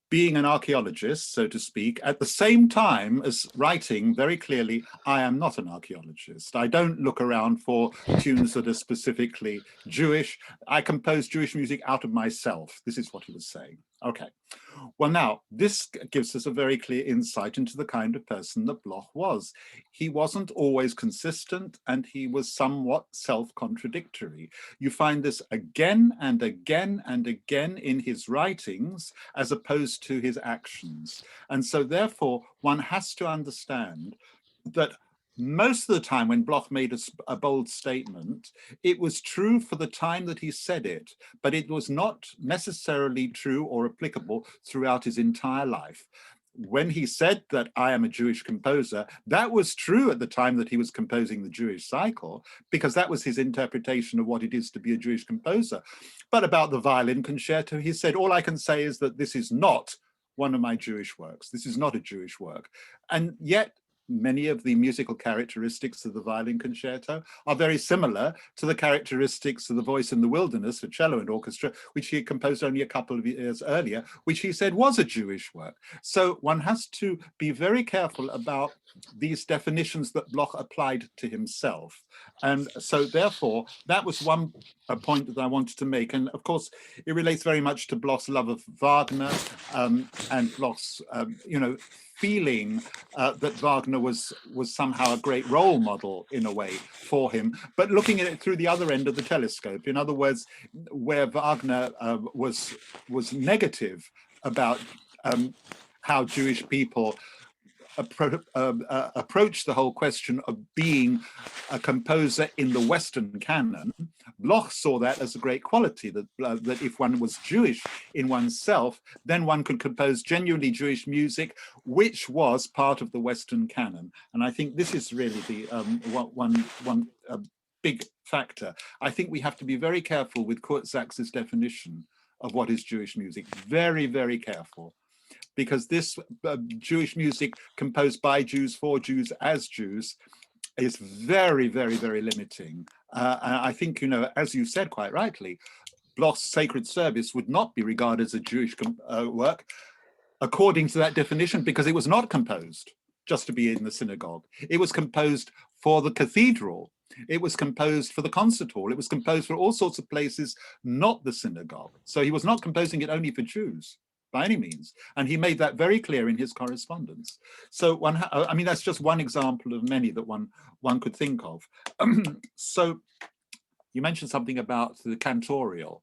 being an archaeologist, so to speak, at the same time as writing very clearly, I am not an archaeologist. I don't look around for tunes that are specifically Jewish. I compose Jewish music out of myself. This is what he was saying. Okay. Well, now, this gives us a very clear insight into the kind of person that Bloch was. He wasn't always consistent, and he was somewhat self-contradictory. You find this again and again and again in his writings, as opposed to his actions. And so, therefore, one has to understand that most of the time when Bloch made a bold statement, it was true for the time that he said it, but it was not necessarily true or applicable throughout his entire life. When he said that I am a Jewish composer, that was true at the time that he was composing the Jewish cycle, because that was his interpretation of what it is to be a Jewish composer. But about the violin concerto, he said, all I can say is that this is not one of my Jewish works. This is not a Jewish work. And yet, many of the musical characteristics of the violin concerto are very similar to the characteristics of the Voice in the Wilderness for cello and orchestra, which he had composed only a couple of years earlier, which he said was a Jewish work. So one has to be very careful about these definitions that Bloch applied to himself. And so therefore, that was one point that I wanted to make. And of course, it relates very much to Bloch's love of Wagner and Bloch's, feeling that Wagner was somehow a great role model in a way for him, but looking at it through the other end of the telescope. In other words, where Wagner was negative about how Jewish people approach the whole question of being a composer in the Western canon, Bloch saw that as a great quality, that if one was Jewish in oneself, then one could compose genuinely Jewish music, which was part of the Western canon. And I think this is really the one big factor. I think we have to be very careful with Kurt Sachs's definition of what is Jewish music. Very, very careful. Because this Jewish music composed by Jews, for Jews, as Jews, is very, very, very limiting. I think, as you said quite rightly, Bloch's Sacred Service would not be regarded as a Jewish work according to that definition, because it was not composed just to be in the synagogue. It was composed for the cathedral. It was composed for the concert hall. It was composed for all sorts of places, not the synagogue. So he was not composing it only for Jews, by any means. And he made that very clear in his correspondence. So that's just one example of many that one could think of. So you mentioned something about the cantorial.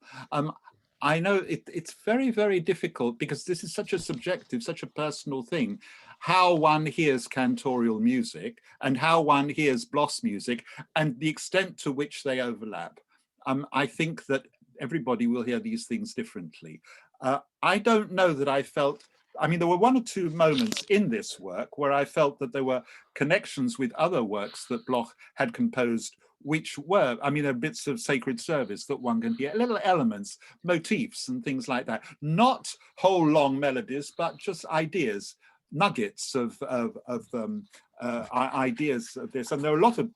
I know it's very, very difficult because this is such a subjective, such a personal thing, how one hears cantorial music and how one hears Bloch's music and the extent to which they overlap. I think that everybody will hear these things differently. I don't know that I felt, I mean, there were one or two moments in this work where I felt that there were connections with other works that Bloch had composed, which were, I mean, there are bits of sacred service that one can hear, little elements, motifs and things like that. Not whole long melodies, but just ideas, nuggets of ideas of this. And there are a lot of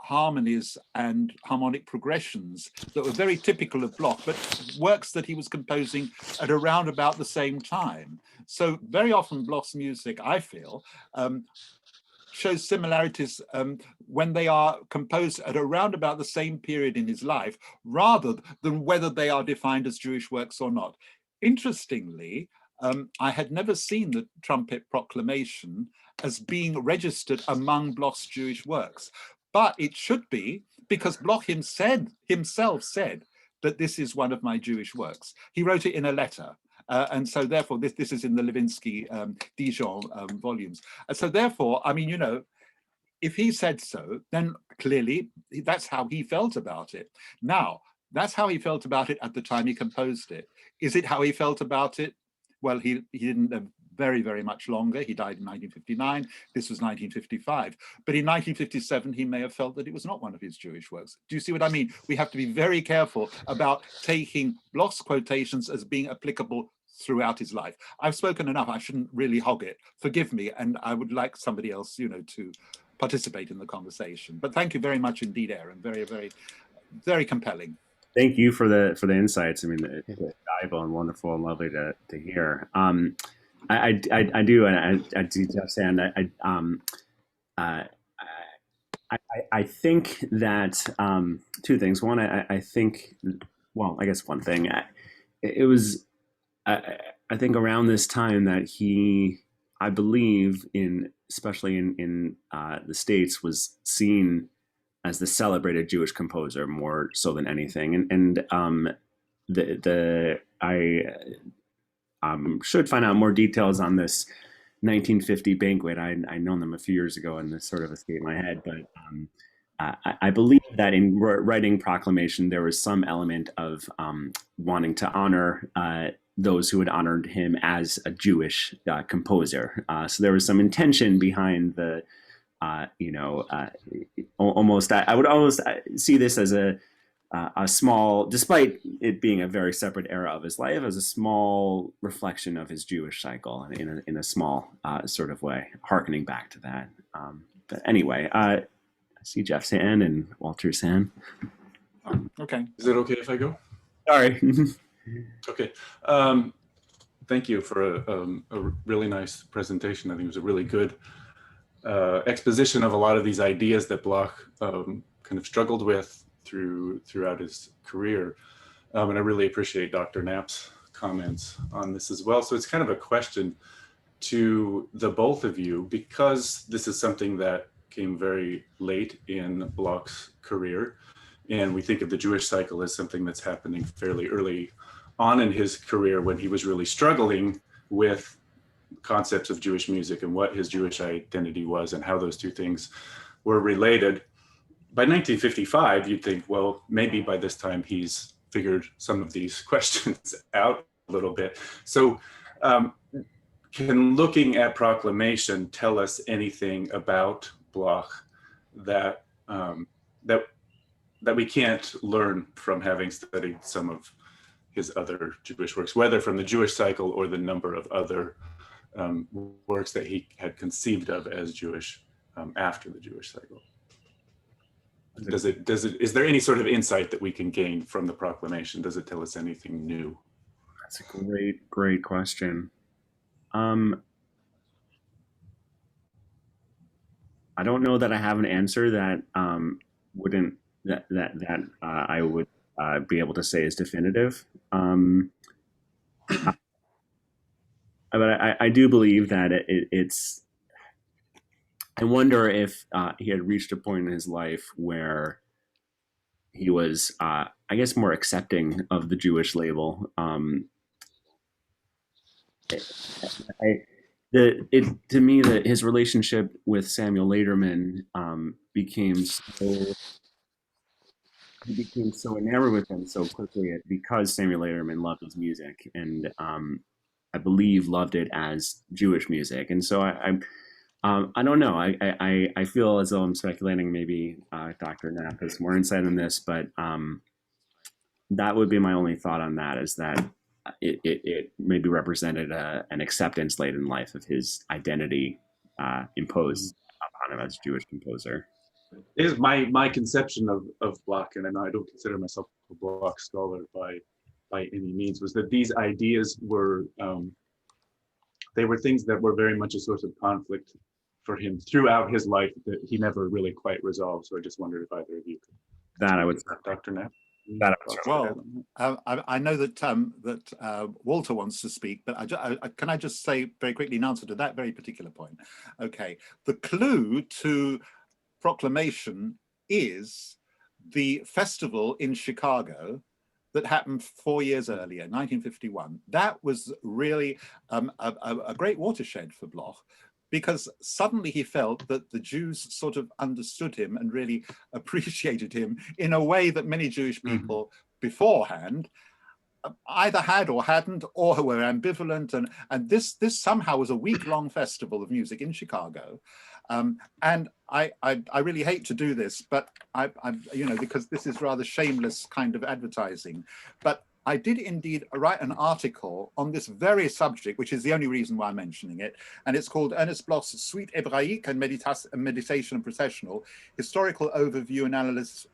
harmonies and harmonic progressions that were very typical of Bloch, but works that he was composing at around about the same time. So very often Bloch's music, I feel, shows similarities when they are composed at around about the same period in his life, rather than whether they are defined as Jewish works or not. Interestingly, I had never seen the Trumpet Proclamation as being registered among Bloch's Jewish works, but it should be, because Bloch himself said that this is one of my Jewish works. He wrote it in a letter. And so therefore, this is in the Levinsky Dijon volumes. And so therefore, I mean, you know, if he said so, then clearly that's how he felt about it. Now, that's how he felt about it at the time he composed it. Is it how he felt about it? Well, he didn't live very, very much longer. He died in 1959. This was 1955. But in 1957, he may have felt that it was not one of his Jewish works. Do you see what I mean? We have to be very careful about taking Bloch's quotations as being applicable throughout his life. I've spoken enough. I shouldn't really hog it. Forgive me. And I would like somebody else, you know, to participate in the conversation. But thank you very much indeed, Aaron. Very, very, very compelling. Thank you for the insights. I mean, it's valuable and wonderful and lovely to hear. I do, and I do say, and I think that two things. One, I think, well, I guess one thing. It was, I think, around this time that he, I believe, especially in the States, was seen as the celebrated Jewish composer more so than anything, and I should find out more details on this 1950 banquet. I known them a few years ago, and this sort of escaped my head. But I believe that in writing Proclamation, there was some element of wanting to honor those who had honored him as a Jewish composer. So there was some intention behind the, almost. I would almost see this as a small, despite it being a very separate era of his life, as a small reflection of his Jewish cycle in a small sort of way, hearkening back to that. But anyway, I see Jeff's hand and Walter's hand. Okay. Is it okay if I go? Sorry. Okay. Thank you for a really nice presentation. I think it was a really good exposition of a lot of these ideas that Bloch kind of struggled with throughout his career. And I really appreciate Dr. Knapp's comments on this as well. So it's kind of a question to the both of you, because this is something that came very late in Bloch's career. And we think of the Jewish cycle as something that's happening fairly early on in his career, when he was really struggling with concepts of Jewish music and what his Jewish identity was and how those two things were related. By 1955, you'd think, well, maybe by this time he's figured some of these questions out a little bit. So can looking at Proclamation tell us anything about Bloch that we can't learn from having studied some of his other Jewish works, whether from the Jewish cycle or the number of other works that he had conceived of as Jewish after the Jewish cycle? Is there any sort of insight that we can gain from the Proclamation? Does it tell us anything new? That's a great question. I don't know that I have an answer that I would be able to say is definitive. But I do believe that it's. I wonder if he had reached a point in his life where he was, I guess, more accepting of the Jewish label. To me, that his relationship with Samuel Lederman he became so enamored with him so quickly because Samuel Lederman loved his music, and I believe loved it as Jewish music. And so I don't know. I feel as though I'm speculating. Maybe Dr. Knapp has more insight on this, but that would be my only thought on that. Is that it maybe represented an acceptance late in life of his identity imposed upon him as a Jewish composer. It is my conception of Bloch, and I don't consider myself a Bloch scholar by any means, was that these ideas were they were things that were very much a source of conflict for him throughout his life that he never really quite resolved. So I just wondered if either of you could. That I would, Dr. Knapp. Well, I know that Walter wants to speak, but can I just say very quickly in answer to that very particular point? Okay, the clue to Proclamation is the festival in Chicago that happened 4 years earlier, 1951. That was really a great watershed for Bloch, because suddenly he felt that the Jews sort of understood him and really appreciated him in a way that many Jewish people beforehand either had or hadn't, or were ambivalent. And this somehow was a week-long festival of music in Chicago. And I really hate to do this, but I because this is rather shameless kind of advertising, but I did indeed write an article on this very subject, which is the only reason why I'm mentioning it. And it's called Ernest Bloch's Suite Hébraïque and Meditation and Processional, Historical Overview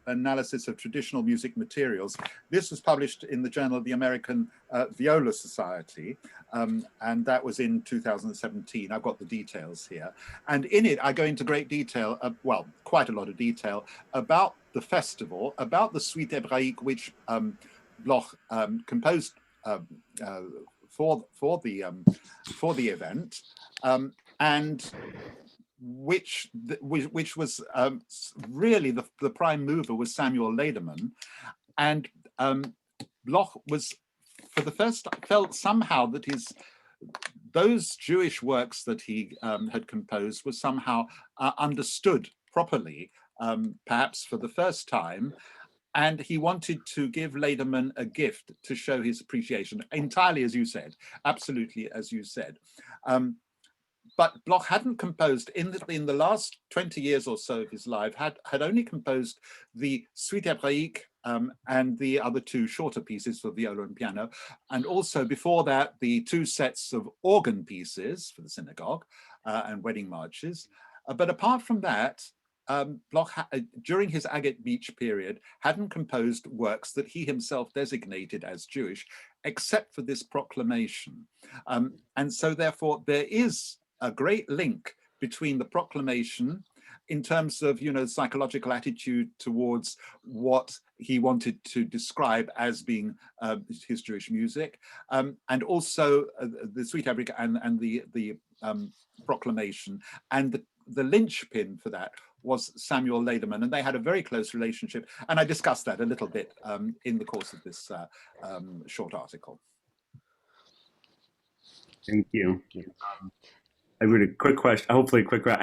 Analysis of Traditional Music Materials. This was published in the Journal of the American Viola Society. And that was in 2017. I've got the details here. And in it, I go into great detail, well, quite a lot of detail, about the festival, about the Suite Hébraïque, which Bloch composed for the event, and which was really the prime mover was Samuel Lederman, and Bloch was for the first felt somehow that those Jewish works that he had composed were somehow understood properly, perhaps for the first time. And he wanted to give Lederman a gift to show his appreciation, entirely as you said, absolutely as you said. But Bloch hadn't composed, in the last 20 years or so of his life, had only composed the Suite Hébraïque and the other two shorter pieces for viola and piano, and also before that, the two sets of organ pieces for the synagogue and wedding marches. But apart from that, Bloch, during his Agate Beach period, hadn't composed works that he himself designated as Jewish, except for this proclamation. And so therefore, there is a great link between the proclamation in terms of, psychological attitude towards what he wanted to describe as being his Jewish music, and also the Suite Hébraïque and the proclamation, and the linchpin for that was Samuel Lederman, and they had a very close relationship. And I discussed that a little bit in the course of this short article. Thank you. I would a quick question, hopefully a quick. I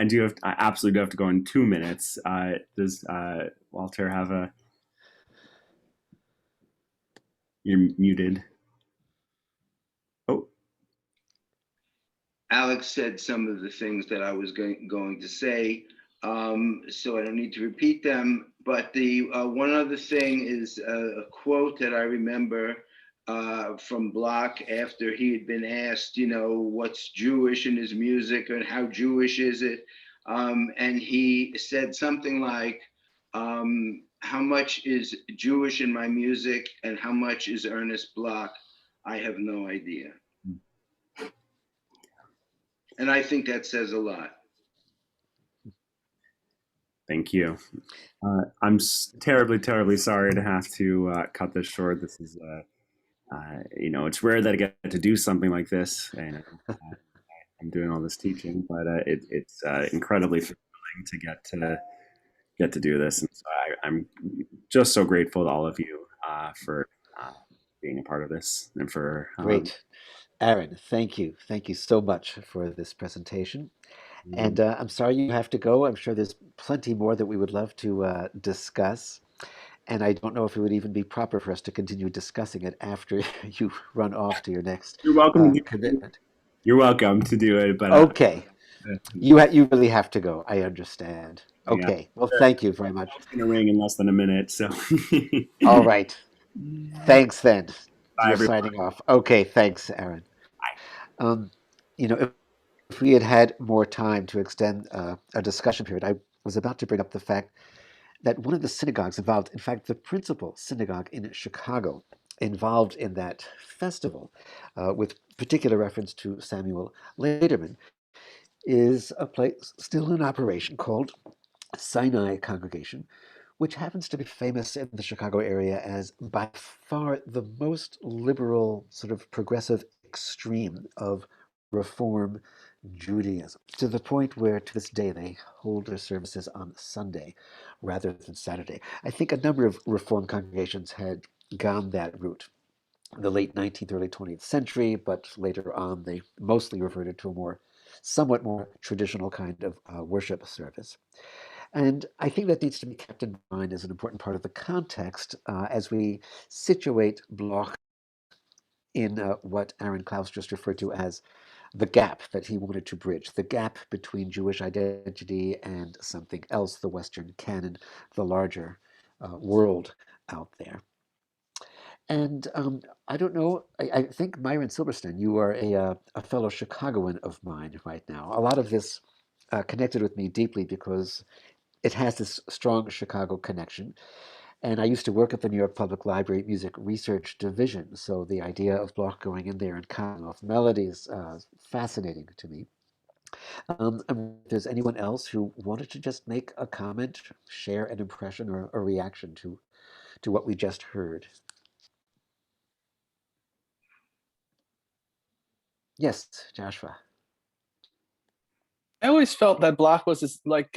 absolutely do have to go in 2 minutes. Does Walter have a? You're muted. Oh. Alex said some of the things that I was going to say, so I don't need to repeat them. But the one other thing is a quote that I remember from Bloch after he had been asked, what's Jewish in his music and how Jewish is it? And he said something like, how much is Jewish in my music and how much is Ernest Bloch? I have no idea. And I think that says a lot. Thank you. I'm terribly, terribly sorry to have to cut this short. This is, it's rare that I get to do something like this. And I'm doing all this teaching, but it's incredibly fulfilling to get to get to do this. And so I'm just so grateful to all of you for being a part of this and for Great. Aaron, thank you. Thank you so much for this presentation. And I'm sorry you have to go. I'm sure there's plenty more that we would love to discuss. And I don't know if it would even be proper for us to continue discussing it after you run off to your next you're welcome to commitment. You're welcome to do it, but Okay. You really have to go. I understand. Yeah. Okay. Well, thank you very much. It's going to ring in less than a minute. So, All right. Thanks then. Bye, You're everyone. signing off. Okay. Thanks, Aaron. If we had had more time to extend a discussion period, I was about to bring up the fact that one of the synagogues involved, in fact, the principal synagogue in Chicago, involved in that festival, with particular reference to Samuel Lederman, is a place still in operation called Sinai Congregation, which happens to be famous in the Chicago area as by far the most liberal, sort of progressive extreme of Reform Judaism, to the point where to this day they hold their services on Sunday rather than Saturday. I think a number of Reform congregations had gone that route in the late 19th, early 20th century, but later on they mostly reverted to a somewhat more traditional kind of worship service. And I think that needs to be kept in mind as an important part of the context as we situate Bloch in what Aaron Klaus just referred to as the gap that he wanted to bridge, the gap between Jewish identity and something else, the Western canon, the larger world out there. And I don't know, I think Myron Silverstein, you are a fellow Chicagoan of mine right now. A lot of this connected with me deeply because it has this strong Chicago connection. And I used to work at the New York Public Library Music Research Division, so the idea of Bloch going in there and coming off melodies is fascinating to me. If there's anyone else who wanted to just make a comment, share an impression or a reaction to what we just heard. Yes, Joshua. I always felt that Bloch was just like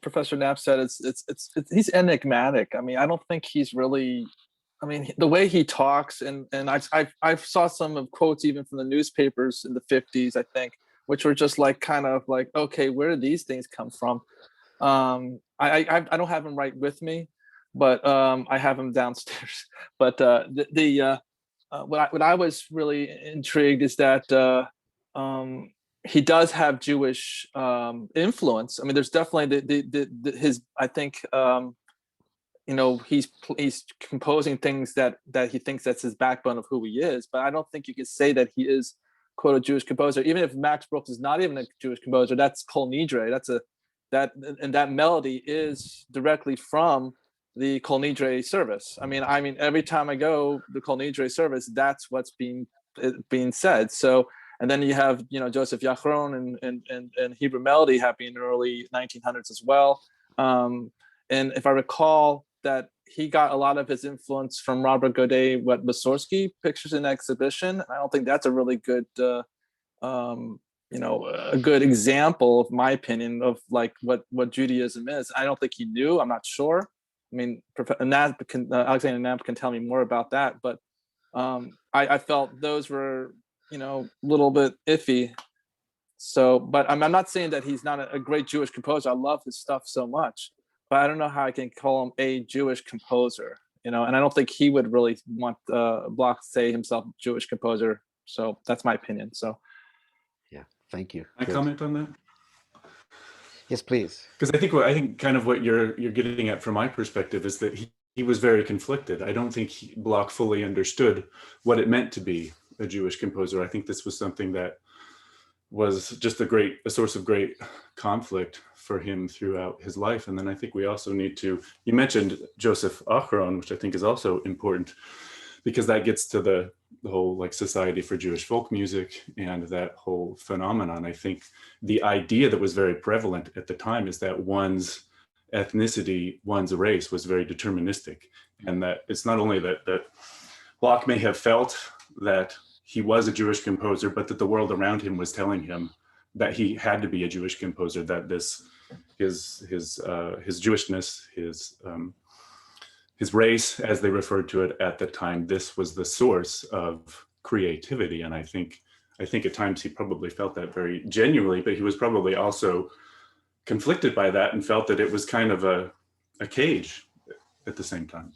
Professor Knapp said. He's enigmatic. I mean, I don't think he's really. I mean, the way he talks, and I've saw some of quotes even from the newspapers in the 50s, I think, which were just like kind of like, okay, where did these things come from? I don't have them right with me, but I have them downstairs. But what I was really intrigued is that he does have Jewish influence. I mean, there's definitely his. I think he's composing things that he thinks that's his backbone of who he is. But I don't think you can say that he is quote a Jewish composer. Even if Max Bruch is not even a Jewish composer, that's Kol Nidre. That melody is directly from the Kol Nidre service. I mean, every time I go the Kol Nidre service, that's what's being said. So, and then you have Joseph Yachron and Hebrew Melody happening in the early 1900s as well. And if I recall, that he got a lot of his influence from Robert Godet, Mussorgsky pictures in exhibition. I don't think that's a really good a good example, of my opinion, of like what Judaism is. I don't think he knew. I'm not sure. I mean, Alexander Knapp can tell me more about that. But I felt those were, a little bit iffy. So, but I'm not saying that he's not a great Jewish composer. I love his stuff so much, but I don't know how I can call him a Jewish composer. And I don't think he would really want Bloch to say himself Jewish composer. So that's my opinion. So. Yeah, thank you. Can I comment on that? Yes, please. Because I think kind of what you're getting at from my perspective is that he was very conflicted. I don't think Bloch fully understood what it meant to be a Jewish composer. I think this was something that was just a source of great conflict for him throughout his life. And then I think we also need to, you mentioned Joseph Achron, which I think is also important, because that gets to the whole like Society for Jewish Folk Music and that whole phenomenon. I think the idea that was very prevalent at the time is that one's ethnicity, one's race was very deterministic. And that it's not only that Bloch may have felt that he was a Jewish composer, but that the world around him was telling him that he had to be a Jewish composer, that this his Jewishness, his race, as they referred to it at the time. This was the source of creativity, and I think at times he probably felt that very genuinely, but he was probably also conflicted by that and felt that it was kind of a cage at the same time.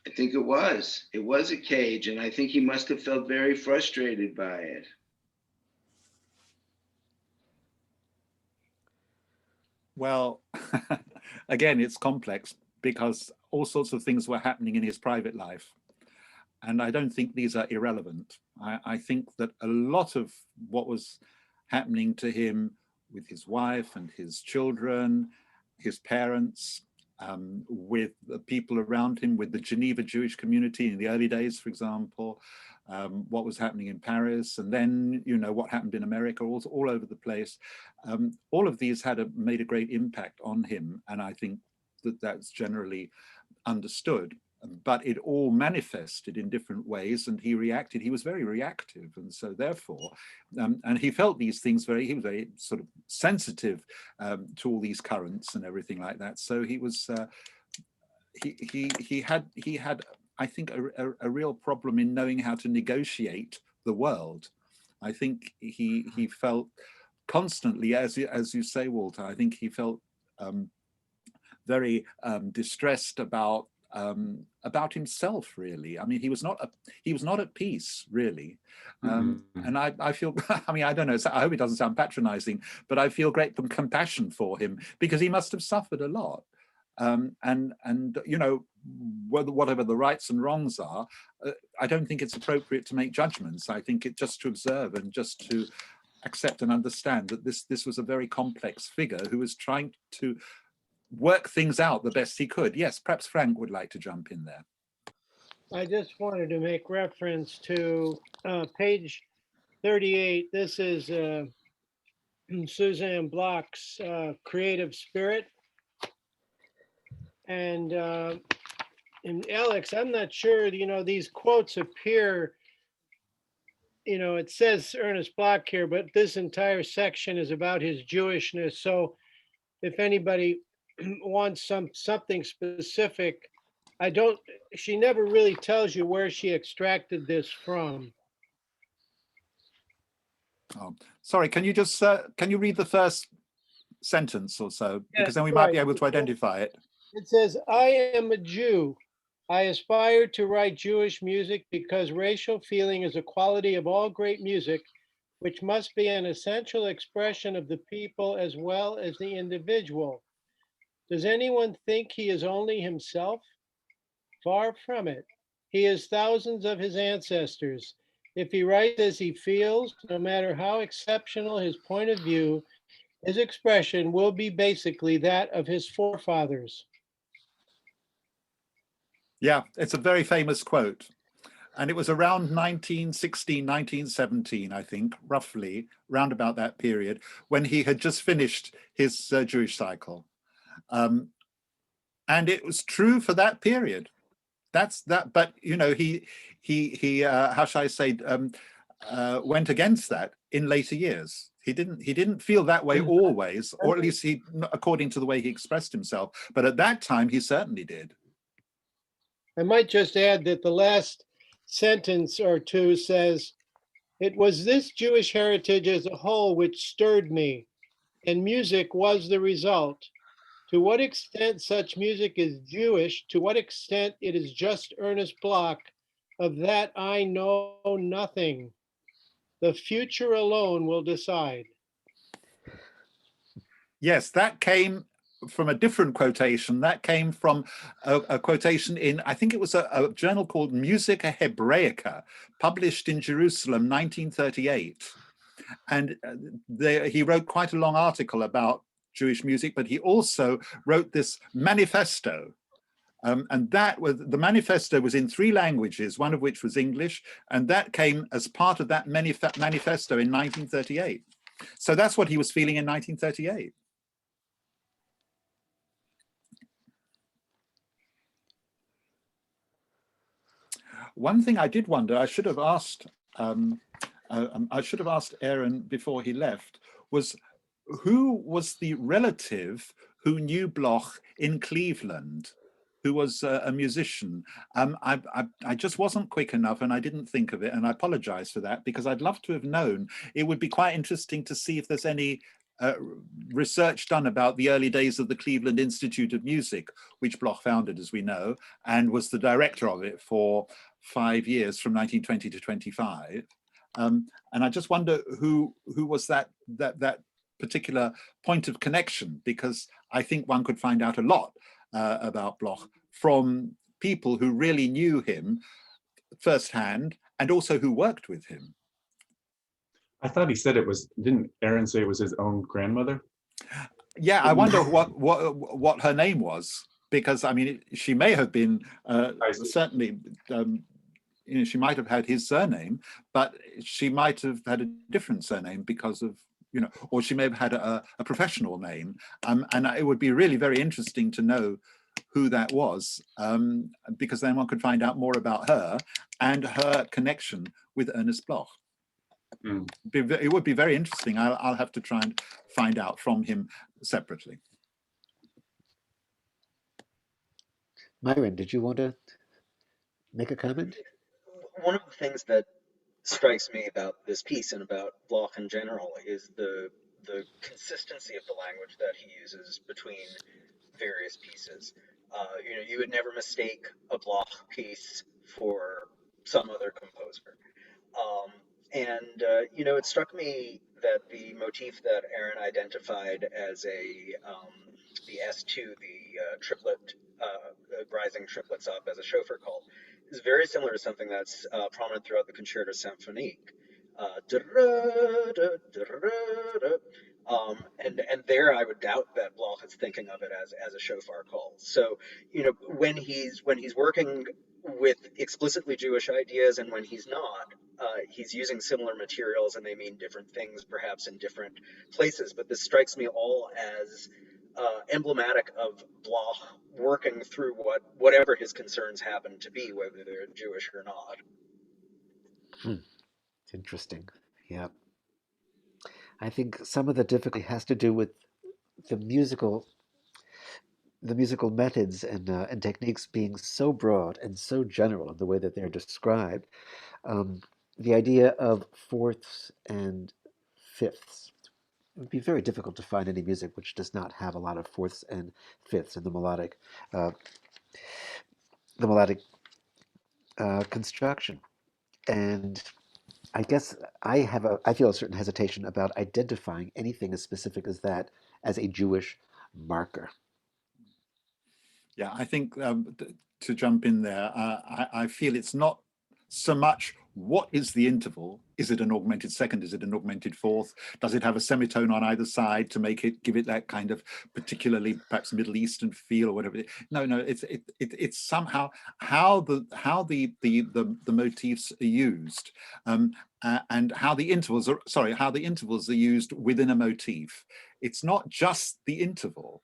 I think it was a cage, and I think he must have felt very frustrated by it. Well, again, it's complex because all sorts of things were happening in his private life. And I don't think these are irrelevant. I think that a lot of what was happening to him with his wife and his children, his parents, with the people around him, with the Geneva Jewish community in the early days, for example, what was happening in Paris, and then, you know, what happened in America, all over the place. All of these made a great impact on him, and I think that that's generally understood. But it all manifested in different ways, and he reacted. He was very reactive, and so therefore, and he felt these things he was very sort of sensitive to all these currents and everything like that. So he was, he had, I think, a real problem in knowing how to negotiate the world. I think he felt constantly, as you say, Walter, I think he felt very distressed about himself, really. I mean, he was not at peace, really. And I feel, I mean, I don't know, I hope it doesn't sound patronizing, but I feel great compassion for him because he must have suffered a lot. And you know, whatever the rights and wrongs are, I don't think it's appropriate to make judgments. I think it just to observe and just to accept and understand that this was a very complex figure who was trying to work things out the best he could. Yes, perhaps Frank would like to jump in there. I just wanted to make reference to page 38. This is Suzanne Bloch's Creative Spirit. And Alex, I'm not sure, you know, these quotes appear, you know, it says Ernest Bloch here, but this entire section is about his Jewishness. So if anybody wants something specific, she never really tells you where she extracted this from. Oh, sorry, can you just, can you read the first sentence or so? Because then we might be able to identify it. It says, I am a Jew. I aspire to write Jewish music because racial feeling is a quality of all great music, which must be an essential expression of the people as well as the individual. Does anyone think he is only himself? Far from it. He is thousands of his ancestors. If he writes as he feels, no matter how exceptional his point of view, his expression will be basically that of his forefathers. Yeah, it's a very famous quote. And it was around 1916, 1917, I think, roughly, round about that period, when he had just finished his Jewish cycle. And it was true for that period. That's that, but you know, he how shall I say, went against that in later years. He didn't feel that way always, or at least according to the way he expressed himself. But at that time, he certainly did. I might just add that the last sentence or two says, it was this Jewish heritage as a whole which stirred me, and music was the result. To what extent such music is Jewish, to what extent it is just Ernest Bloch, of that I know nothing. The future alone will decide. Yes, that came from a different quotation. That came from a quotation in, I think it was a journal called Musica Hebraica, published in Jerusalem, 1938. And he wrote quite a long article about Jewish music, but he also wrote this manifesto. And that was, the manifesto was in 3 languages, one of which was English, and that came as part of that manifesto in 1938. So that's what he was feeling in 1938. One thing I did wonder, I should have asked Aaron before he left, was who was the relative who knew Bloch in Cleveland, who was a musician? I just wasn't quick enough and I didn't think of it, and I apologize for that, because I'd love to have known. It would be quite interesting to see if there's any research done about the early days of the Cleveland Institute of Music, which Bloch founded, as we know, and was the director of it for 5 years, from 1920 to 25. And I just wonder who was that particular point of connection, because I think one could find out a lot about Bloch from people who really knew him firsthand and also who worked with him. I thought he said it was, didn't Aaron say it was his own grandmother? Yeah, I wonder what her name was, because I mean, she may have been certainly, you know, she might have had his surname, but she might have had a different surname because of, you know, or she may have had a professional name. And it would be really very interesting to know who that was, because then one could find out more about her and her connection with Ernest Bloch. Mm. It would be very interesting. I'll have to try and find out from him separately. Myron, did you want to make a comment? One of the things that strikes me about this piece and about Bloch in general is the consistency of the language that he uses between various pieces. You know, you would never mistake a Bloch piece for some other composer. You know, it struck me that the motif that Aaron identified as the S2, the triplet, rising triplets up as a chauffeur call, is very similar to something that's prominent throughout the Concerto Symphonique. And there I would doubt that Bloch is thinking of it as a shofar call. So, you know, when he's working with explicitly Jewish ideas and when he's not, he's using similar materials and they mean different things, perhaps in different places. But this strikes me all as emblematic of Bloch working through whatever his concerns happen to be, whether they're Jewish or not. Interesting. Yeah. I think some of the difficulty has to do with the musical methods and techniques being so broad and so general in the way that they're described. The idea of fourths and fifths. It would be very difficult to find any music which does not have a lot of fourths and fifths in the melodic construction. And I guess I feel a certain hesitation about identifying anything as specific as that as a Jewish marker. Yeah, I think to jump in there, I feel it's not so much what is the interval. Is it an augmented second? Is it an augmented fourth? Does it have a semitone on either side to give it that kind of particularly perhaps Middle Eastern feel or whatever? No, it's somehow how the motifs are used, and how the intervals are used within a motif. It's not just the interval.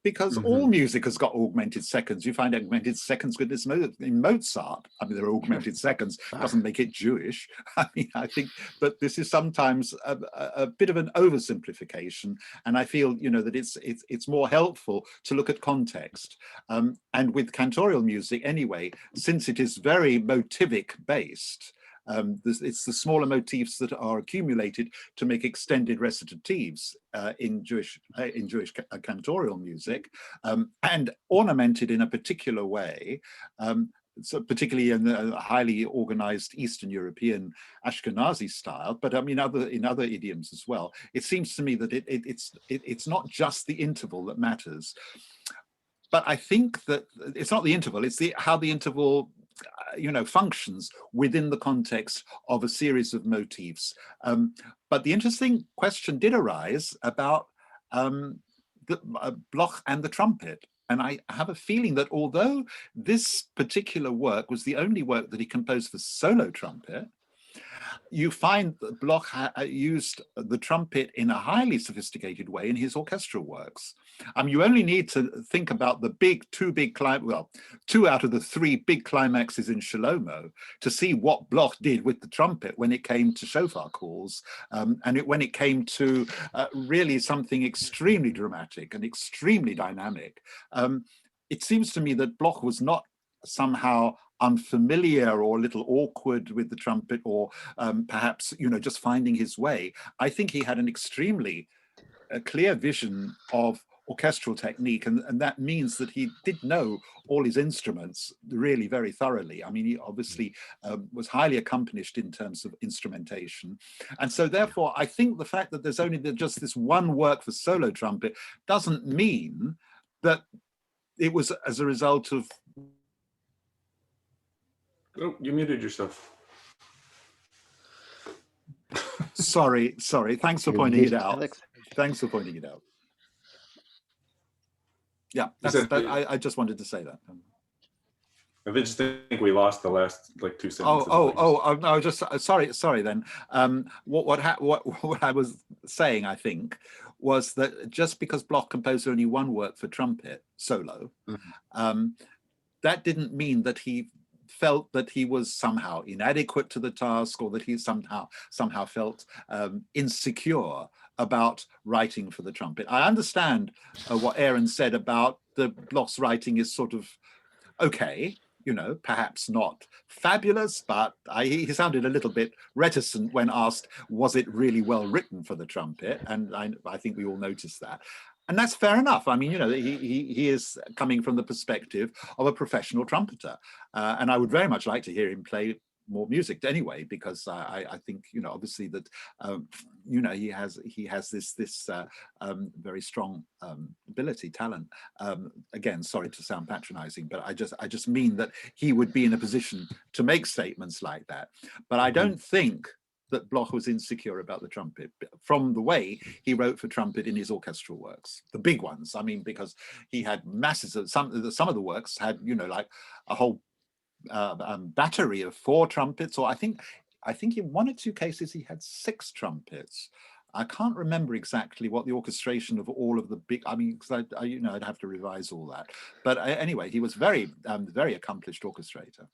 Because all music has got augmented seconds. You find augmented seconds, goodness knows, in Mozart. I mean, there are augmented seconds. Doesn't make it Jewish. I mean, I think, but this is sometimes a bit of an oversimplification. And I feel, you know, that it's more helpful to look at context. And with cantorial music, anyway, since it is very motivic based. It's the smaller motifs that are accumulated to make extended recitatives in Jewish cantorial music, and ornamented in a particular way, so particularly in the highly organized Eastern European Ashkenazi style, but I mean in other idioms as well. It seems to me that it's not just the interval that matters, but I think that it's not the interval; it's how the interval functions within the context of a series of motifs. But the interesting question did arise about Bloch and the trumpet. And I have a feeling that although this particular work was the only work that he composed for solo trumpet, you find that Bloch used the trumpet in a highly sophisticated way in his orchestral works. You only need to think about the two out of the three big climaxes in Shlomo to see what Bloch did with the trumpet when it came to shofar calls, and when it came to really something extremely dramatic and extremely dynamic. It seems to me that Bloch was not somehow unfamiliar or a little awkward with the trumpet, or perhaps, just finding his way. I think he had an extremely clear vision of orchestral technique, and that means that he did know all his instruments really very thoroughly. I mean, he obviously was highly accomplished in terms of instrumentation, and so therefore I think the fact that there's only just this one work for solo trumpet doesn't mean that it was as a result of... Oh, you muted yourself. Sorry. Thanks for You're pointing it muted, out. Alex. Thanks for pointing it out. Yeah, I just wanted to say that. I just think we lost the last like 2 sentences. No, just sorry then. What I was saying, I think, was that just because Bloch composed only one work for trumpet solo, that didn't mean that he felt that he was somehow inadequate to the task, or that he somehow felt insecure about writing for the trumpet. I understand what Aaron said about the Bloch's writing is sort of okay, perhaps not fabulous, but he sounded a little bit reticent when asked, was it really well written for the trumpet? And I think we all noticed that. And that's fair enough. I mean, he is coming from the perspective of a professional trumpeter. And I would very much like to hear him play more music anyway, because I think, obviously that, he has this very strong ability, talent. Again, sorry to sound patronizing, but I just mean that he would be in a position to make statements like that. But I don't think that Bloch was insecure about the trumpet from the way he wrote for trumpet in his orchestral works, the big ones. I mean, because he had masses of some of the works had, like a whole battery of 4 trumpets, or I think in 1 or 2 cases he had 6 trumpets. I can't remember exactly what the orchestration of all of the big, because I'd have to revise all that. But anyway, he was very accomplished orchestrator.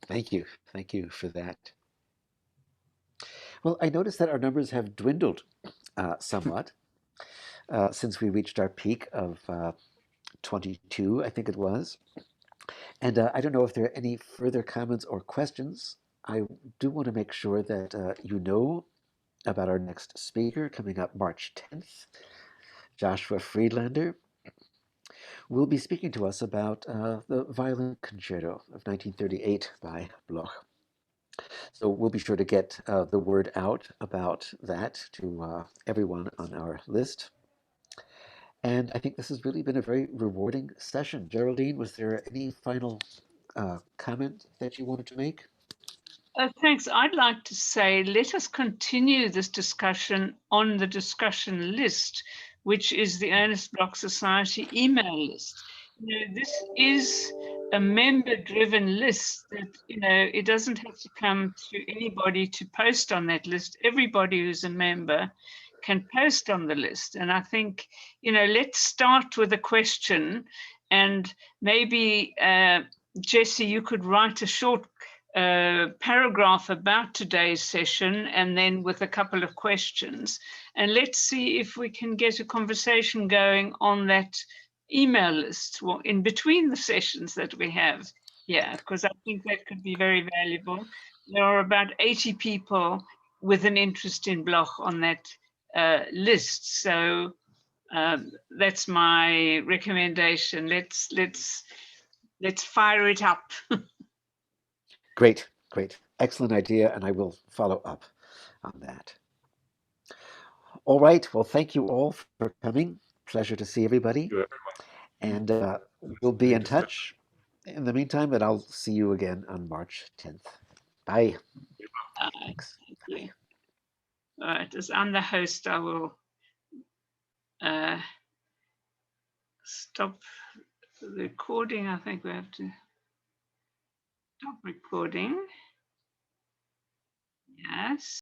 Thank you for that. Well, I noticed that our numbers have dwindled somewhat since we reached our peak of 22, I think it was. And I don't know if there are any further comments or questions. I do want to make sure that you know about our next speaker coming up March 10th, Joshua Friedlander. Will be speaking to us about the Violin Concerto of 1938 by Bloch. So we'll be sure to get the word out about that to everyone on our list. And I think this has really been a very rewarding session. Geraldine, was there any final comment that you wanted to make? Thanks. I'd like to say, let us continue this discussion on the discussion list, which is the Ernest Bloch Society email list. This is a member-driven list that, it doesn't have to come to anybody to post on that list. Everybody who's a member can post on the list. And I think, let's start with a question, and maybe, Jesse, you could write a short paragraph about today's session, and then with a couple of questions. And let's see if we can get a conversation going on that email list in between the sessions that we have here, because I think that could be very valuable. There are about 80 people with an interest in Bloch on that list. So that's my recommendation. Let's fire it up. Great. Excellent idea, and I will follow up on that. All right. Well, thank you all for coming. Pleasure to see everybody. And we'll be in touch in the meantime, and I'll see you again on March 10th. Bye. Thanks. Bye. All right. As I'm the host, I will stop the recording. I think we have to stop recording. Yes.